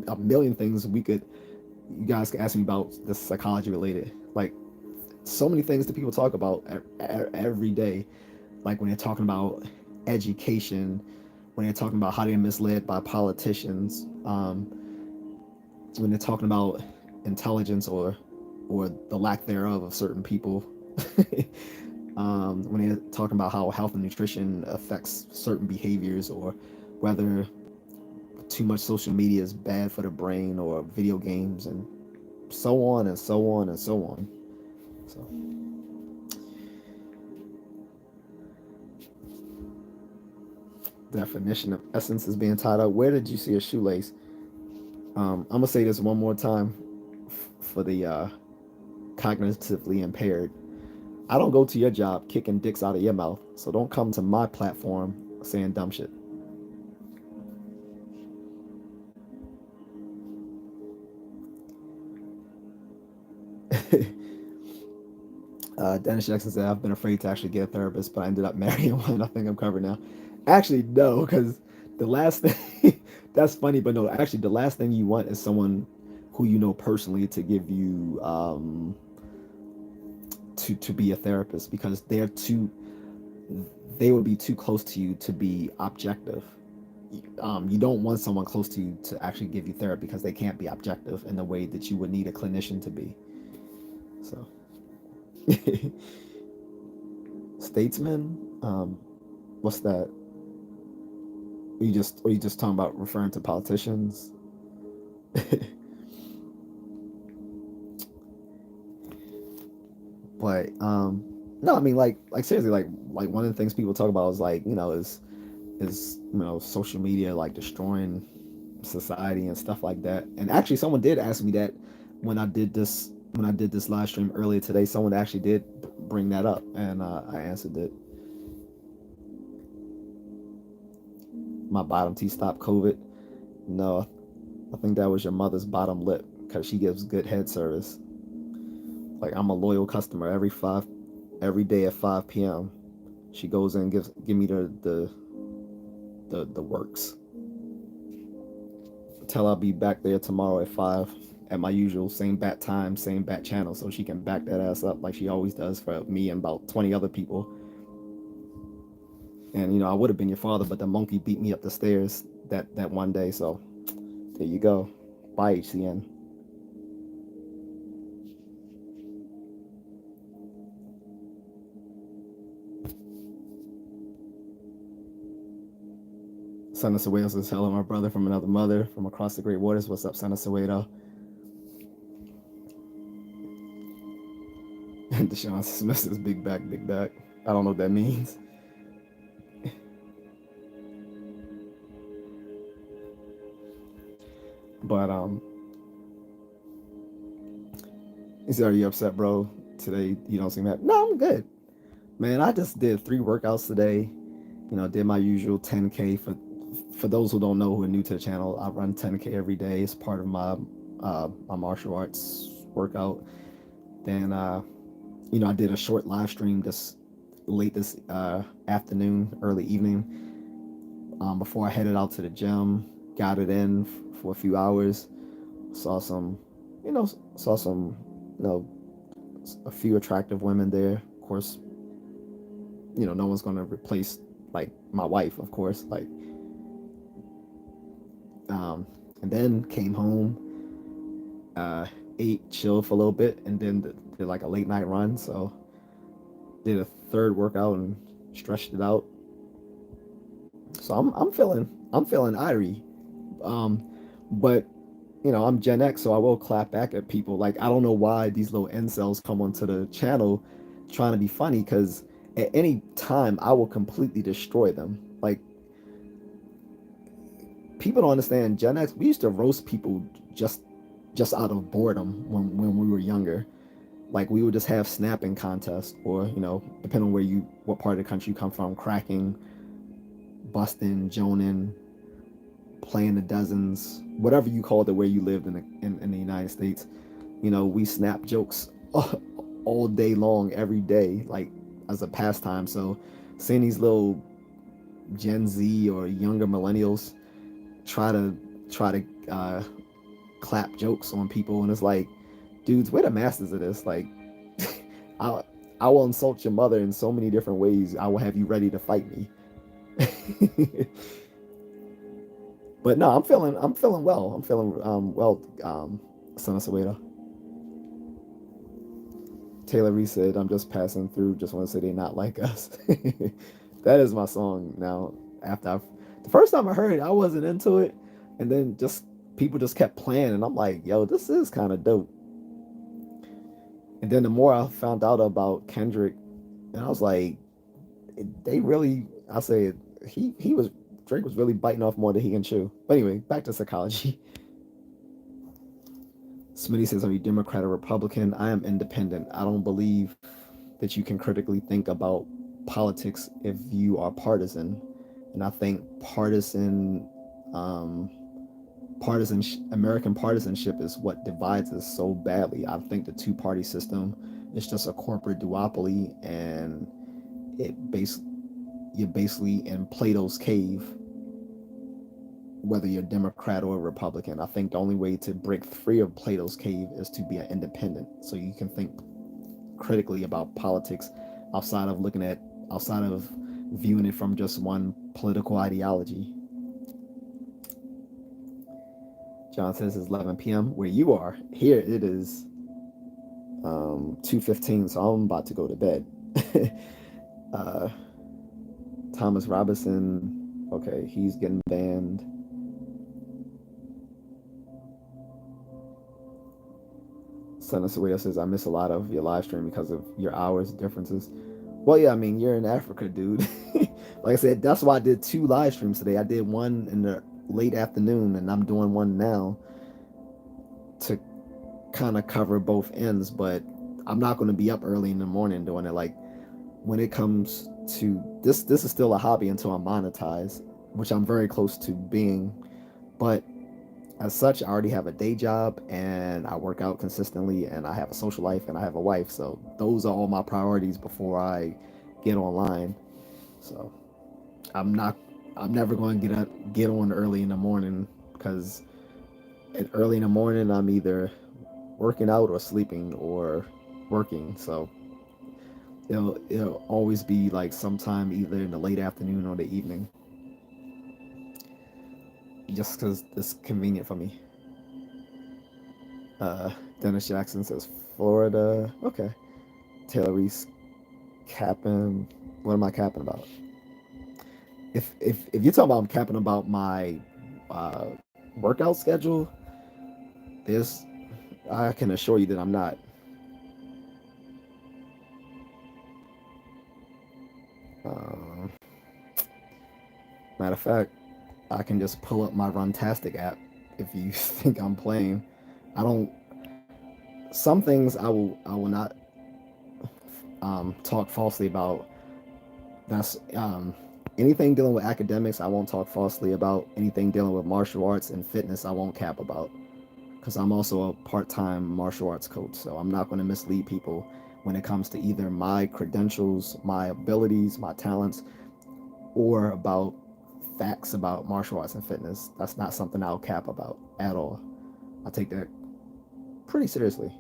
a million things we could you guys can ask me about this psychology related. Like so many things that people talk about every day. Like when they're talking about education, when they're talking about how they're misled by politicians, when they're talking about intelligence or the lack thereof of certain people. When they're talking about how health and nutrition affects certain behaviors, or whether too much social media is bad for the brain, or video games, and so on and so on and so on. So definition of essence is being tied up. Where did you see a shoelace? I'm gonna say this one more time for the cognitively impaired. I don't go to your job kicking dicks out of your mouth, so don't come to my platform saying dumb shit. Dennis Jackson said, I've been afraid to actually get a therapist, but I ended up marrying one. I think I'm covered now. Actually, no, because the last thing, that's funny, but no, actually, the last thing you want is someone who you know personally to give you, to be a therapist, because they would be too close to you to be objective. You don't want someone close to you to actually give you therapy, because they can't be objective in the way that you would need a clinician to be. So. Statesman, what's that? Are you just talking about referring to politicians? But no, I mean, like seriously, like one of the things people talk about is, like, is social media, like, destroying society and stuff like that. And actually, someone did ask me that when I did this live stream earlier today. Someone actually did bring that up, and I answered it. My bottom teeth stopped COVID. No, I think that was your mother's bottom lip, because she gives good head service. Like, I'm a loyal customer. Every day at 5 p.m. she goes in and give me the works. Tell I'll be back there tomorrow at 5 at my usual same bat time, same bat channel, so she can back that ass up like she always does for me and about 20 other people. And I would have been your father, but the monkey beat me up the stairs that one day. So there you go. Bye, HCN. Son of Soweto says, hello, my brother from another mother from across the great waters. What's up, son of Soweto? And Deshaun Smith says, big back, big back. I don't know what that means. But he said, are you upset, bro? Today you don't seem happy. No, I'm good. Man, I just did 3 workouts today. Did my usual 10K. For those who don't know, who are new to the channel, I run 10K every day. It's part of my martial arts workout. Then I did a short live stream this afternoon, early evening, before I headed out to the gym. Got it in for a few hours. Saw some, a few attractive women there. Of course, no one's gonna replace, like, my wife, of course. Like, and then came home, ate, chilled for a little bit, and then did like a late night run. So did a 3rd workout and stretched it out. So I'm feeling irie. But I'm Gen X, so I will clap back at people. Like, I don't know why these little incels come onto the channel trying to be funny, because at any time I will completely destroy them. Like, people don't understand. Gen X, we used to roast people just out of boredom when we were younger. Like, we would just have snapping contests, or depending on what part of the country you come from, cracking, busting, joning, playing the dozens, whatever you called it where you lived in the United States. We snap jokes all day long, every day, like, as a pastime. So seeing these little Gen Z or younger millennials try to clap jokes on people, and it's like, dudes, we're the masters of this. Like, I I will insult your mother in so many different ways. I will have you ready to fight me. But no, I'm feeling well. I'm feeling well. Son of Soweto. Taylor Reese said, "I'm just passing through. Just want to say they not like us." That is my song now. The first time I heard it, I wasn't into it, and then just people just kept playing, and I'm like, "Yo, this is kind of dope." And then the more I found out about Kendrick, and I was like, they really, I say, he was Drake was really biting off more than he can chew. But anyway, back to psychology. Smitty says, "Are you Democrat or Republican?" I am independent. I don't believe that you can critically think about politics if you are partisan. And I think um, American partisanship is what divides us so badly. I think the two-party system is just a corporate duopoly, and you're basically in Plato's cave, whether you're Democrat or Republican. I think the only way to break free of Plato's cave is to be an independent, so you can think critically about politics outside of viewing it from just one political ideology. John says it's 11 p.m. where you are. Here it is 2:15, so I'm about to go to bed. uh, Thomas Robinson, okay, he's getting banned. Son of Soweto says, "I miss a lot of your live stream because of your hours differences." Well, yeah, I mean, you're in Africa, dude. Like I said, that's why I did 2 live streams today. I did one in the late afternoon, and I'm doing one now to kind of cover both ends. But I'm not going to be up early in the morning doing it. Like, when it comes to this is still a hobby until I'm monetized, which I'm very close to being. But as such, I already have a day job, and I work out consistently, and I have a social life, and I have a wife. So those are all my priorities before I get online. So I'm not I'm never going to get on early in the morning, because early in the morning I'm either working out or sleeping or working. So it'll always be like sometime either in the late afternoon or the evening, just because it's convenient for me. Uh, Dennis Jackson says Florida. Okay. Taylor Reese capping. What am I capping about? If you're talking about I'm capping about my uh, workout schedule, there's I can assure you that I'm not. Uh, Matter of fact, I can just pull up my Runtastic app if you think I'm playing. I don't. Some things I will not talk falsely about. That's anything dealing with academics. I won't talk falsely about. Anything dealing with martial arts and fitness, I won't cap about, because I'm also a part-time martial arts coach. So I'm not going to mislead people when it comes to either my credentials, my abilities, my talents, or about facts about martial arts and fitness. That's not something I'll cap about at all. I take that pretty seriously.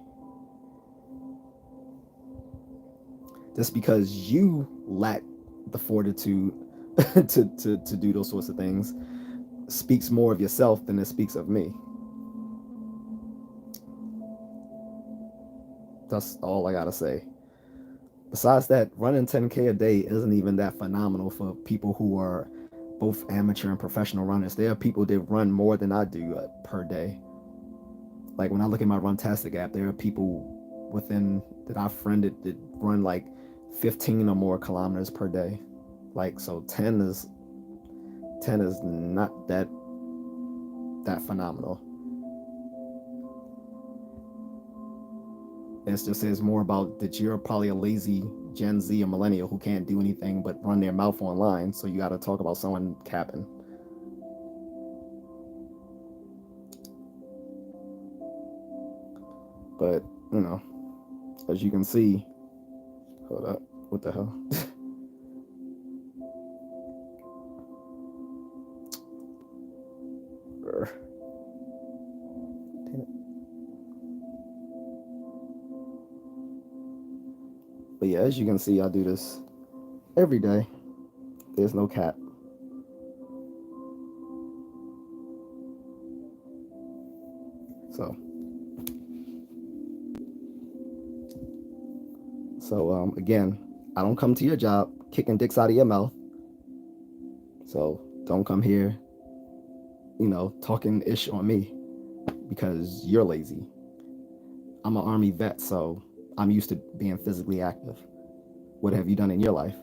Just because you lack the fortitude to do those sorts of things speaks more of yourself than it speaks of me. That's all I gotta say. Besides that, running 10K a day isn't even that phenomenal for people who are both amateur and professional runners. There are people that run more than I do per day. Like when I look at my Runtastic app, there are people within that I've friended that run like 15 or more kilometers per day. Like, so 10 is not that phenomenal. It just says more about that you're probably a lazy Gen Z or millennial who can't do anything but run their mouth online. So you got to talk about someone capping. But as you can see, hold up, what the hell? But yeah, as you can see, I do this every day. There's no cap. So, again, I don't come to your job kicking dicks out of your mouth. So don't come here, talking ish on me because you're lazy. I'm an Army vet, so I'm used to being physically active. What have you done in your life?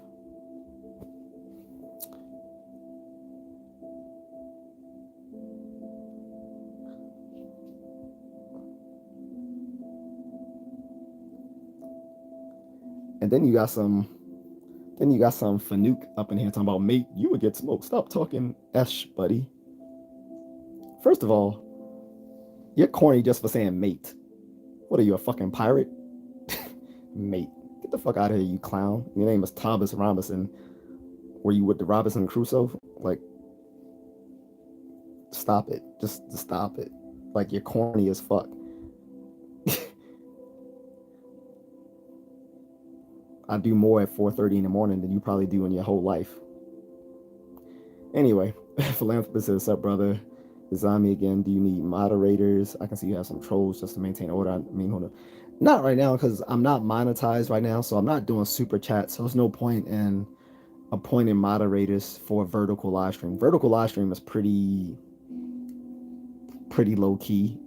And then you got some Fanuc up in here talking about, mate, you would get smoked. Stop talking esh, buddy. First of all, you're corny just for saying mate. What are you, a fucking pirate? Mate. Get the fuck out of here, you clown. Your name is Thomas Robinson. Were you with the Robinson Crusoe? Like, stop it. Just stop it. Like, you're corny as fuck. I do more at 4:30 in the morning than you probably do in your whole life. Anyway, Philanthropist says, "What's up, brother? It's on me again. Do you need moderators? I can see you have some trolls just to maintain order. I mean, hold on. Not right now because I'm not monetized right now, so I'm not doing super chat. So there's no point in appointing moderators for vertical live stream. Vertical live stream is pretty low key.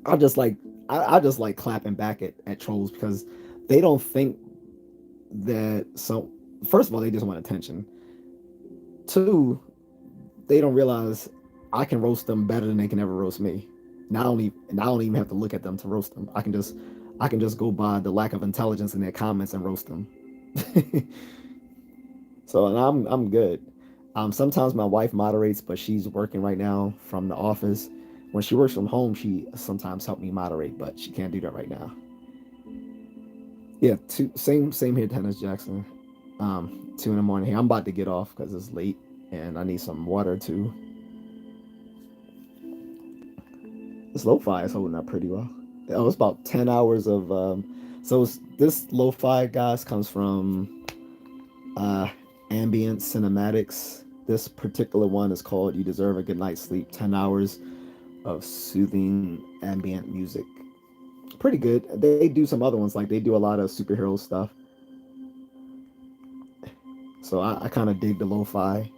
I just like I just like clapping back at trolls because they don't think that. So first of all, they just want attention. Two, they don't realize I can roast them better than they can ever roast me. Not only, and I don't even have to look at them to roast them. I can just go by the lack of intelligence in their comments and roast them. So, and I'm good. Sometimes my wife moderates, but she's working right now from the office. When she works from home, she sometimes helps me moderate, but she can't do that right now. Yeah, same here, Dennis Jackson. 2 in the morning. Hey, I'm about to get off because it's late and I need some water too. This lo-fi is holding up pretty well. Oh, it's about 10 hours of this lo-fi, guys, comes from Ambient Cinematics. This particular one is called You Deserve a Good Night's Sleep. 10 hours of soothing ambient music. Pretty good. They do some other ones, like they do a lot of superhero stuff. So I kind of dig the lo-fi.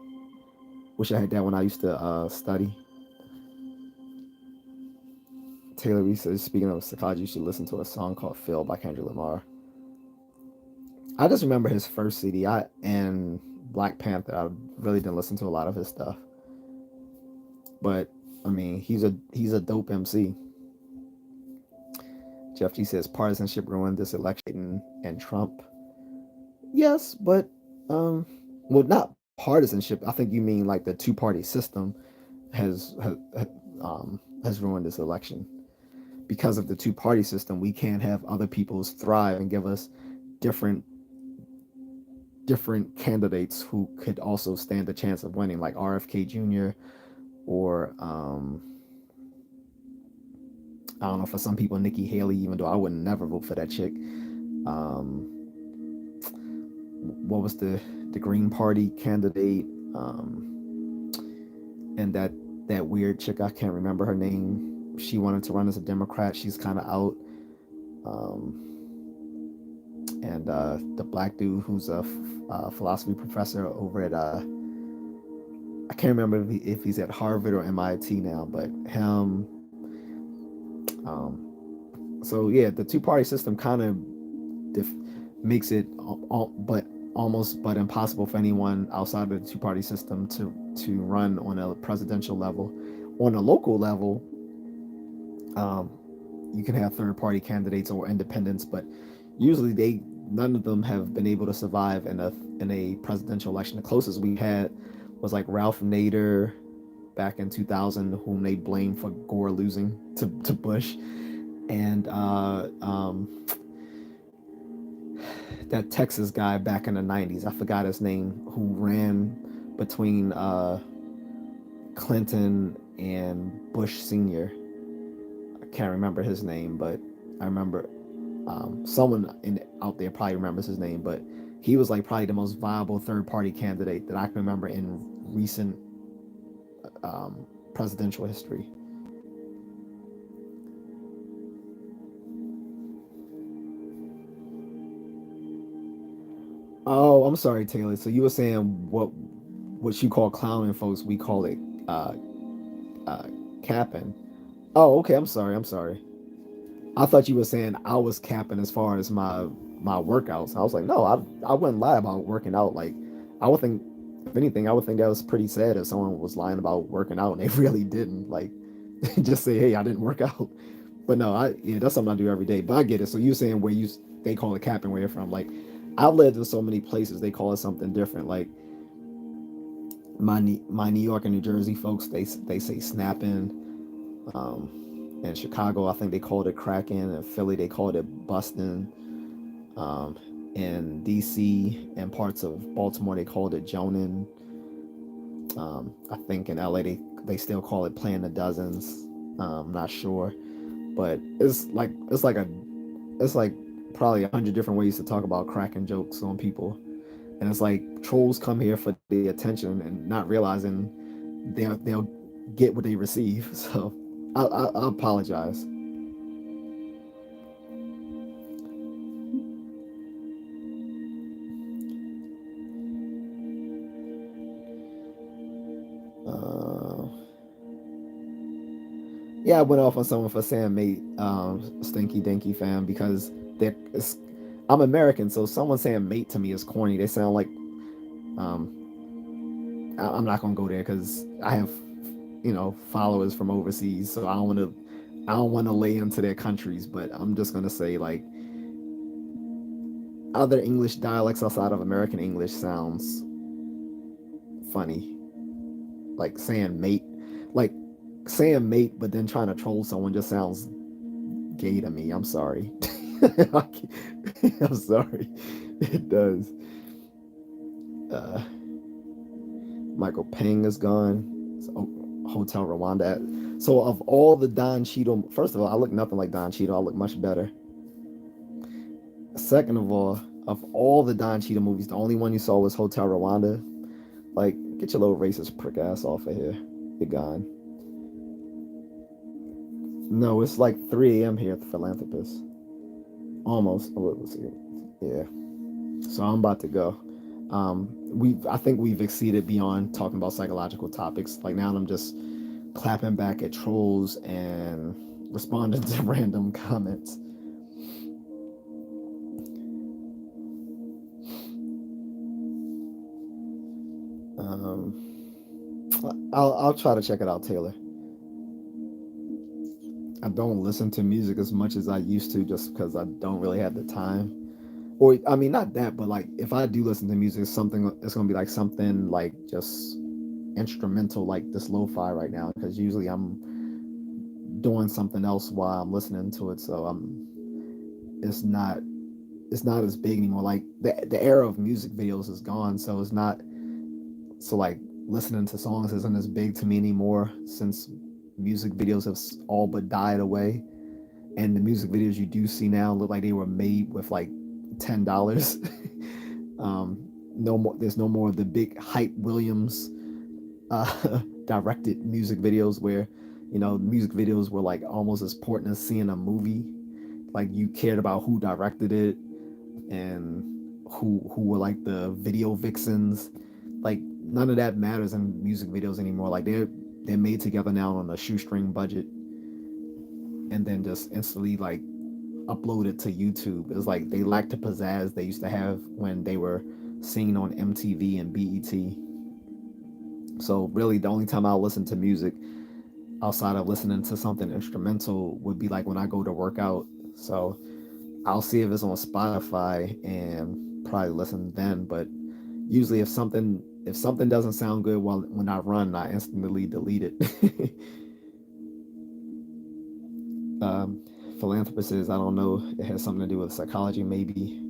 Wish I had that when I used to study. Taylor Reese says, speaking of psychology, you should listen to a song called Phil by Kendrick Lamar. I just remember his first CD and Black Panther. I really didn't listen to a lot of his stuff. But I mean, he's a dope MC. Jeff G says partisanship ruined this election and Trump. Yes, but well, not partisanship. I think you mean like the two-party system has ruined this election. Because of the two-party system, we can't have other people's thrive and give us different candidates who could also stand a chance of winning, like RFK Jr. or I don't know, for some people, Nikki Haley, even though I would never vote for that chick. What was the Green Party candidate? And that weird chick, I can't remember her name. She wanted to run as a Democrat. She's kind of out. And the black dude who's a philosophy professor over at I can't remember if he's at Harvard or MIT now, but him. So yeah, the two-party system kind of makes it but impossible for anyone outside of the two-party system to run on a presidential level. On a local level, you can have third-party candidates or independents, but usually none of them have been able to survive in a presidential election. The closest we had was like Ralph Nader back in 2000, whom they blamed for Gore losing to Bush, and that Texas guy back in the 90s, I forgot his name, who ran between Clinton and Bush Sr. I can't remember his name, but I remember Someone out there probably remembers his name, but he was like probably the most viable third party candidate that I can remember in recent um, presidential history. Oh, I'm sorry, Taylor. So you were saying what you call clowning, folks? We call it uh, uh, capping. Oh, okay. I'm sorry. I'm sorry. I thought you were saying I was capping as far as my workouts. I was like, no, I wouldn't lie about working out. Like, I would think, if anything, I would think that was pretty sad if someone was lying about working out and they really didn't. Like, just say, hey, I didn't work out. But no, yeah, that's something I do every day. But I get it. So you saying where you they call it capping where you're from? Like, I've lived in so many places they call it something different. Like my New York and New Jersey folks, they say snapping. In Chicago, I think they called it cracking. In Philly, they called it busting. Um, in DC and parts of Baltimore, they called it joning. I think in LA, they still call it playing the dozens. I'm not sure, but it's like probably 100 different ways to talk about cracking jokes on people, and it's like trolls come here for the attention and not realizing they'll get what they receive. So I apologize. Uh, yeah, I went off on someone for saying mate, stinky dinky fam because they're I'm American, so someone saying mate to me is corny. They sound like I'm not gonna go there because I have followers from overseas, so I don't want to lay into their countries. But I'm just gonna say like other English dialects outside of American English sounds funny, like saying mate, like saying mate, but then trying to troll someone just sounds gay to me. I'm sorry. I'm sorry. It does. Uh, Michael Peng is gone. So, Hotel Rwanda. So of all the Don Cheadle, first of all, I look nothing like Don Cheadle. I look much better. Second of all the Don Cheadle movies, the only one you saw was Hotel Rwanda. Like, get your little racist prick ass off of here. You're gone. No, it's like 3 a.m. here at the Philanthropist. Almost. Oh, let's see. Yeah. So I'm about to go. I think we've exceeded beyond talking about psychological topics. Like now I'm just clapping back at trolls and responding to random comments. I'll try to check it out, Taylor. I don't listen to music as much as I used to, just because I don't really have the time. Or I mean, not that, but like if I do listen to music, it's gonna be like something like just instrumental, like this lo-fi right now, because usually I'm doing something else while I'm listening to it, so it's not it's not as big anymore. Like the era of music videos is gone, so it's not so like listening to songs isn't as big to me anymore since music videos have all but died away, and the music videos you do see now look like they were made with like $10. No more. There's no more of the big Hype Williams directed music videos where music videos were like almost as important as seeing a movie. Like you cared about who directed it and who were like the video vixens. Like none of that matters in music videos anymore. Like they're made together now on a shoestring budget and then just instantly like uploaded to YouTube. It's like they lack the pizzazz they used to have when they were seen on MTV and BET. So really the only time I'll listen to music outside of listening to something instrumental would be like when I go to work out. So I'll see if it's on Spotify and probably listen then. But usually if something doesn't sound good while when I run, I instantly delete it. um, Philanthropist says I don't know. It has something to do with psychology, maybe.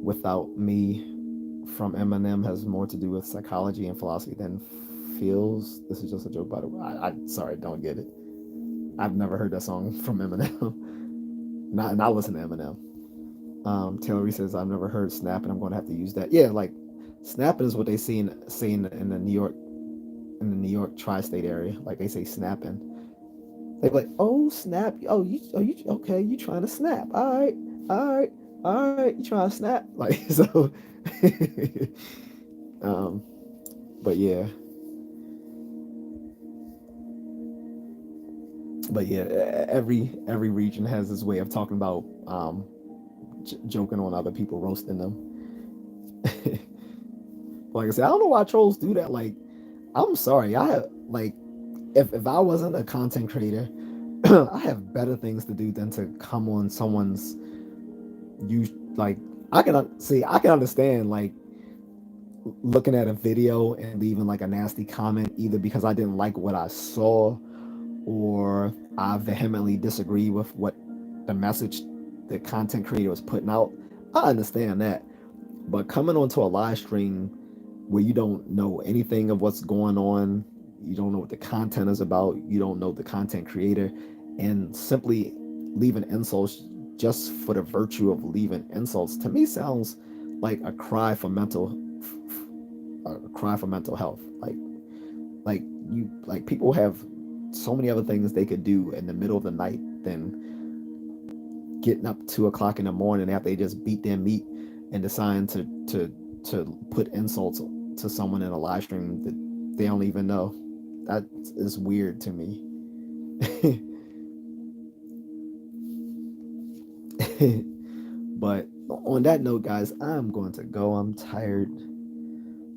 Without me from Eminem has more to do with psychology and philosophy than feels. This is just a joke, by the way. I sorry, don't get it. I've never heard that song from Eminem. Not listen to Eminem. Taylor says I've never heard snapping. I'm going to have to use that. Yeah, like snapping is what they say in the New York tri-state area. Like they say snapping. They be like, oh snap. You okay? You trying to snap? All right, all right. You trying to snap? Like so. um, but yeah, every region has this way of talking about joking on other people, roasting them. Like I said, I don't know why trolls do that. Like, I'm sorry, I have like if I wasn't a content creator, I have better things to do than to come on someone's you like. I can understand like looking at a video and leaving like a nasty comment either because I didn't like what I saw or I vehemently disagree with what the message the content creator was putting out. I understand that. But coming onto a live stream where you don't know anything of what's going on, you don't know what the content is about, you don't know the content creator, and simply leaving insults just for the virtue of leaving insults, to me sounds like a cry for mental health. Like you like people have so many other things they could do in the middle of the night than getting up 2 o'clock in the morning after they just beat their meat and deciding to put insults to someone in a live stream that they don't even know. That is weird to me. But on that note, guys, I'm going to go. I'm tired.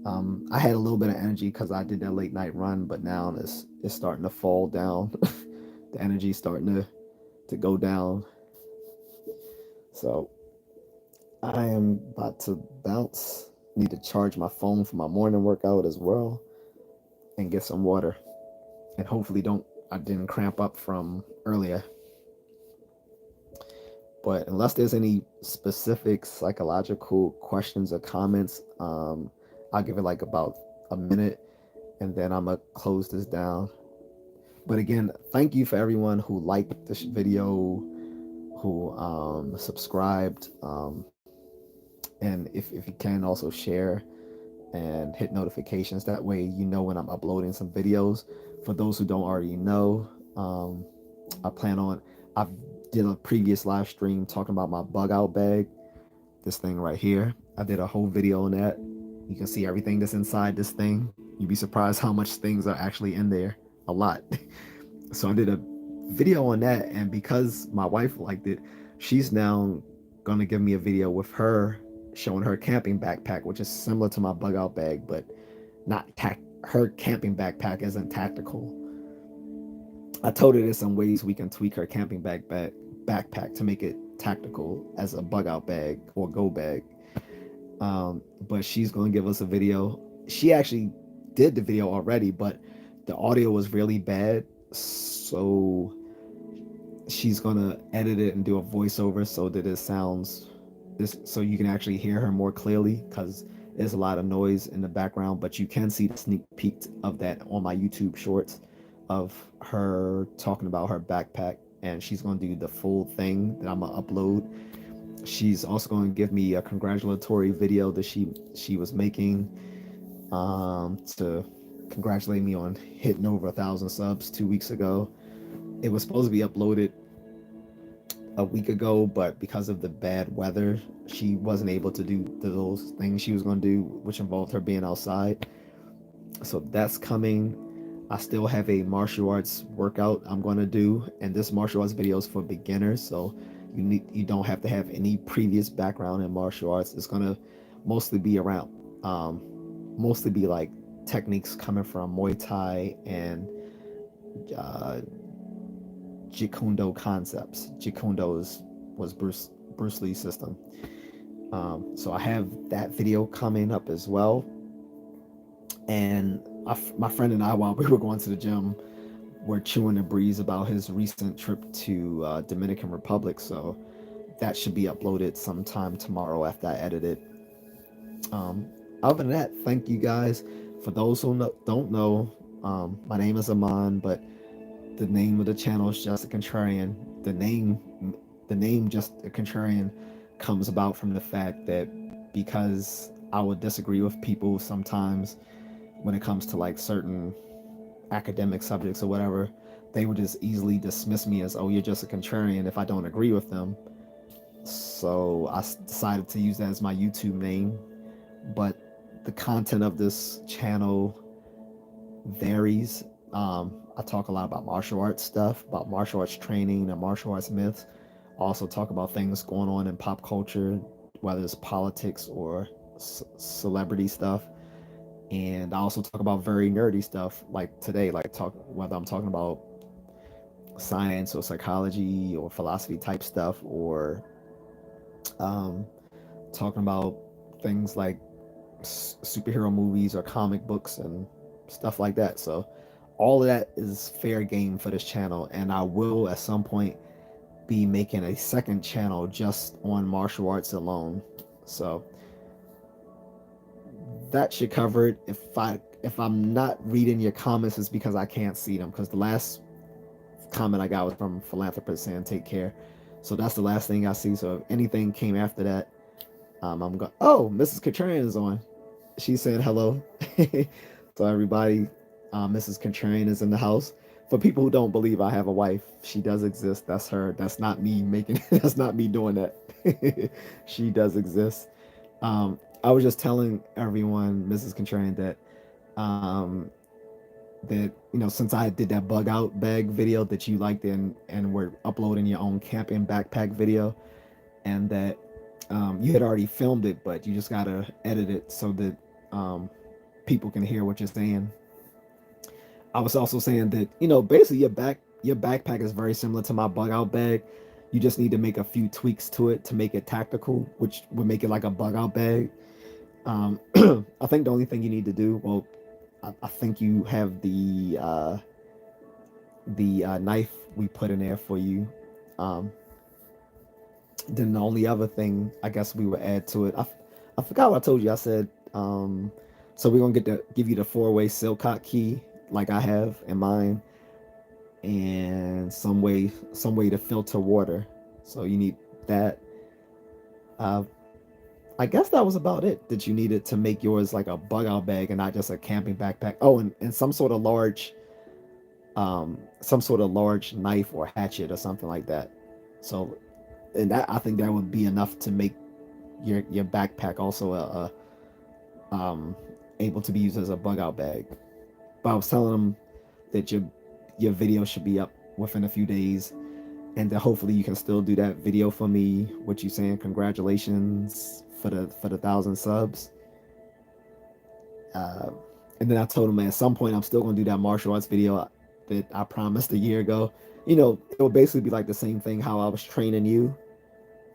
I had a little bit of energy because I did that late night run, but now it's starting to fall down. The energy's starting to go down. So I am about to bounce. Need to charge my phone for my morning workout as well, and get some water. And hopefully don't I didn't cramp up from earlier. But unless there's any specific psychological questions or comments, I'll give it like about a minute, and then I'm gonna close this down. But again, thank you for everyone who liked this video, who subscribed, and if you can also share and hit notifications. That way you know when I'm uploading some videos. For those who don't already know, I plan on I did a previous live stream talking about my bug out bag, this thing right here. I did a whole video on that. You can see everything that's inside this thing. You'd be surprised how much things are actually in there. A lot. So I did a video on that, and because my wife liked it, she's now gonna give me a video with her showing her camping backpack, which is similar to my bug out bag, but not her camping backpack isn't tactical. I told her there's some ways we can tweak her camping backpack to make it tactical as a bug out bag or go bag. But she's going to give us a video. She actually did the video already, but the audio was really bad. So she's going to edit it and do a voiceover so that it sounds this, so you can actually hear her more clearly, because there's a lot of noise in the background, but you can see the sneak peek of that on my YouTube shorts of her talking about her backpack, and she's going to do the full thing that I'm going to upload. She's also going to give me a congratulatory video that she was making to congratulate me on hitting over 1,000 subs 2 weeks ago. It was supposed to be uploaded a week ago, but because of the bad weather, she wasn't able to do those things she was going to do, which involved her being outside. So that's coming. I still have a martial arts workout I'm going to do, and this martial arts video is for beginners, so you don't have to have any previous background in martial arts. It's going to mostly be around mostly be like techniques coming from Muay Thai and Jeet Kune Do concepts. Jeet Kune Do was Bruce Lee's system. So I have that video coming up as well. And my friend and I, while we were going to the gym, were chewing the breeze about his recent trip to Dominican Republic. So that should be uploaded sometime tomorrow after I edit it. Other than that, thank you guys. For those who don't know, my name is Aman, but the name of the channel is Just A Contrarian. The name Just A Contrarian comes about from the fact that because I would disagree with people sometimes when it comes to like certain academic subjects or whatever, they would just easily dismiss me as, oh, you're just a contrarian if I don't agree with them. So I decided to use that as my YouTube name. But the content of this channel varies. I talk a lot about martial arts stuff, about martial arts training and martial arts myths. I also talk about things going on in pop culture, whether it's politics or celebrity stuff. And I also talk about very nerdy stuff like today, like talk whether I'm talking about science or psychology or philosophy type stuff, or um, talking about things like superhero movies or comic books and stuff like that. So all of that is fair game for this channel, and I will at some point be making a second channel just on martial arts alone. So that should cover it. If I'm not reading your comments, it's because I can't see them. Because the last comment I got was from philanthropist saying take care. So that's the last thing I see. So if anything came after that, I'm going. Oh, Mrs. Contrarian is on. She said hello. So everybody, Mrs. Contrarian is in the house. For people who don't believe I have a wife, she does exist. That's her. That's not me making. That's not me doing that. She does exist. I was just telling everyone, Mrs. Contrarian, that since I did that bug out bag video that you liked and were uploading your own camping backpack video, and that you had already filmed it, but you just gotta edit it so that people can hear what you're saying. I was also saying that basically your backpack is very similar to my bug out bag. You just need to make a few tweaks to it to make it tactical, which would make it like a bug out bag. I think the only thing you need to do, well, I think you have the knife we put in there for you. Um, then the only other thing I guess we would add to it, I forgot what I told you. I said, so we're gonna give you the 4-way Silcock key like I have in mine, and some way to filter water. So you need that. Uh, I guess that was about it that you needed to make yours like a bug out bag and not just a camping backpack. Oh, and some sort of large knife or hatchet or something like that. So, and that I think that would be enough to make your backpack also able to be used as a bug out bag. But I was telling them that your video should be up within a few days, and that hopefully you can still do that video for me. What you saying? Congratulations for the 1,000 subs. Uh, and then I told him at some point I'm still gonna do that martial arts video that I promised a year ago. It would basically be like the same thing how I was training you.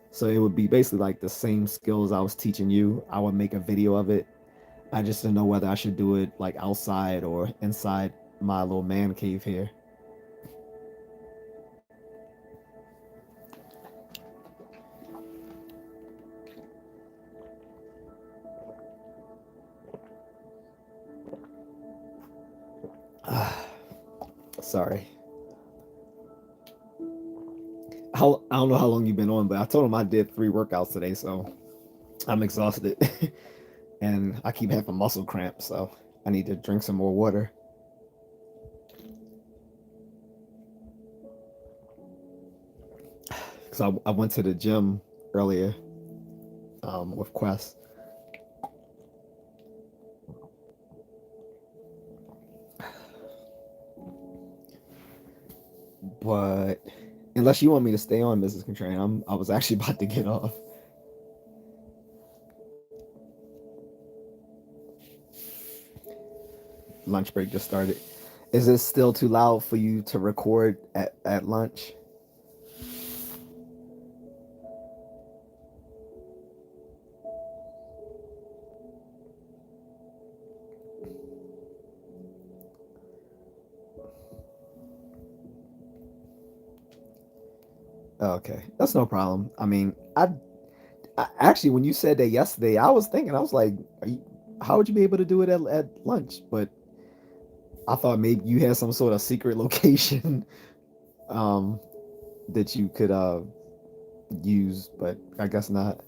So it would be basically like the same skills I was teaching you. I would make a video of it. I just didn't know whether I should do it like outside or inside my little man cave here. Sorry. I don't know how long you've been on, but I told him I did 3 workouts today, so I'm exhausted. And I keep having muscle cramps, so I need to drink some more water. Because I went to the gym earlier with Quest. But unless you want me to stay on, Mrs. Contrarian, I was actually about to get off. Lunch break just started. Is it still too loud for you to record at lunch? Okay, that's no problem. I mean, I actually, when you said that yesterday, I was thinking, I was like, how would you be able to do it at lunch? But I thought maybe you had some sort of secret location um, that you could use, but I guess not.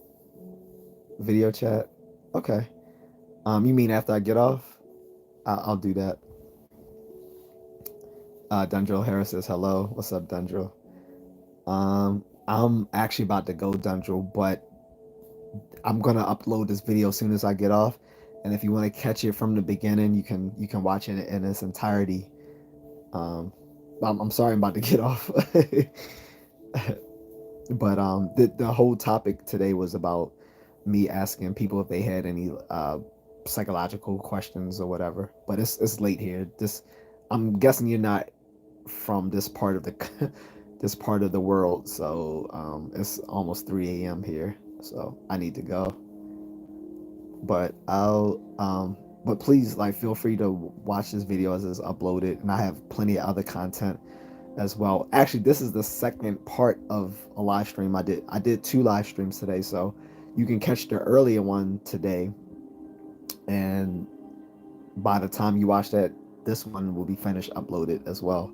Video chat. Okay. You mean after I get off? I'll do that. Dundril Harris says hello. What's up, Dundril? I'm actually about to go, Dundril, but I'm gonna upload this video as soon as I get off. And if you want to catch it from the beginning, you can watch it in its entirety. Um, I'm sorry I'm about to get off, but the whole topic today was about me asking people if they had any psychological questions or whatever. But it's late here. This I'm guessing you're not from this part of the this part of the world, so it's almost 3 a.m. here. So I need to go. But please, like, feel free to watch this video as it's uploaded, and I have plenty of other content as well. Actually, this is the second part of a live stream I did two live streams today, so you can catch the earlier one today, and by the time you watch that, this one will be finished uploaded as well.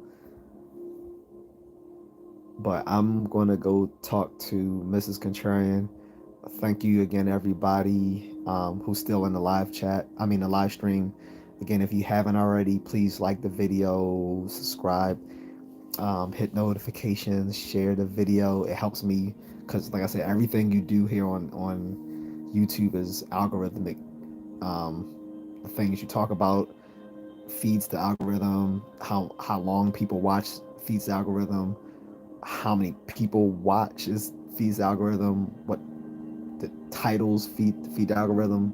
But I'm going to go talk to Mrs. Contrarian. Thank you again, everybody who's still in the live chat. I mean, the live stream. Again, if you haven't already, please like the video, subscribe, hit notifications, share the video. It helps me because, like I said, everything you do here on YouTube is algorithmic. The things you talk about feeds the algorithm. How long people watch feeds the algorithm. How many people watch is feeds the algorithm. What the titles feed the algorithm.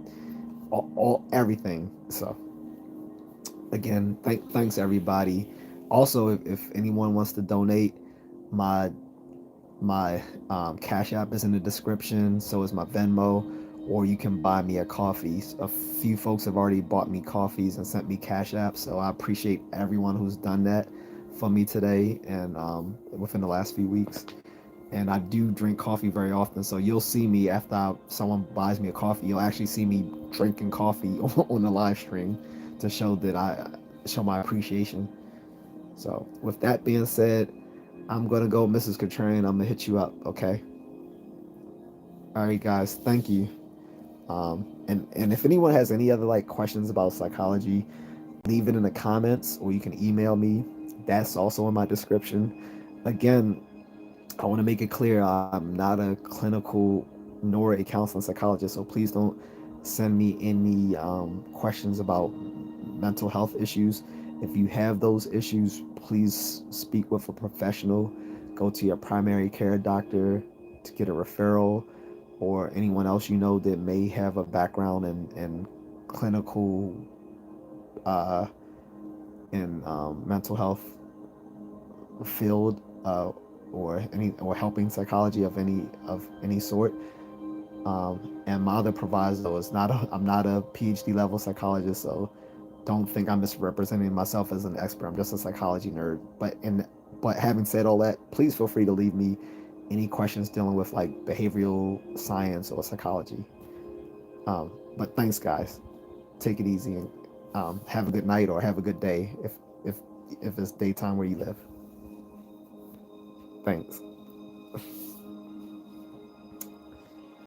All everything. So again, thanks everybody. Also, if anyone wants to donate, my my Cash App is in the description. So is my Venmo, or you can buy me a coffee. A few folks have already bought me coffees and sent me Cash App, so I appreciate everyone who's done that for me today and within the last few weeks. And I do drink coffee very often, so you'll see me after someone buys me a coffee. You'll actually see me drinking coffee on the live stream to show that I show my appreciation. So with that being said, I'm gonna go, Mrs. Contrarian. I'm gonna hit you up, okay? All right, guys. Thank you. And if anyone has any other like questions about psychology, leave it in the comments, or you can email me. That's also in my description. Again, I want to make it clear I'm not a clinical nor a counseling psychologist, so please don't send me any questions about mental health issues. If you have those issues, please speak with a professional. Go to your primary care doctor to get a referral, or anyone else you know that may have a background in clinical uh, in mental health field, or helping psychology of any sort. And my other proviso is I'm not a PhD level psychologist, so don't think I'm misrepresenting myself as an expert. I'm just a psychology nerd. But having said all that, please feel free to leave me any questions dealing with like behavioral science or psychology. But thanks, guys. Take it easy, and have a good night or have a good day if if it's daytime where you live. Thanks.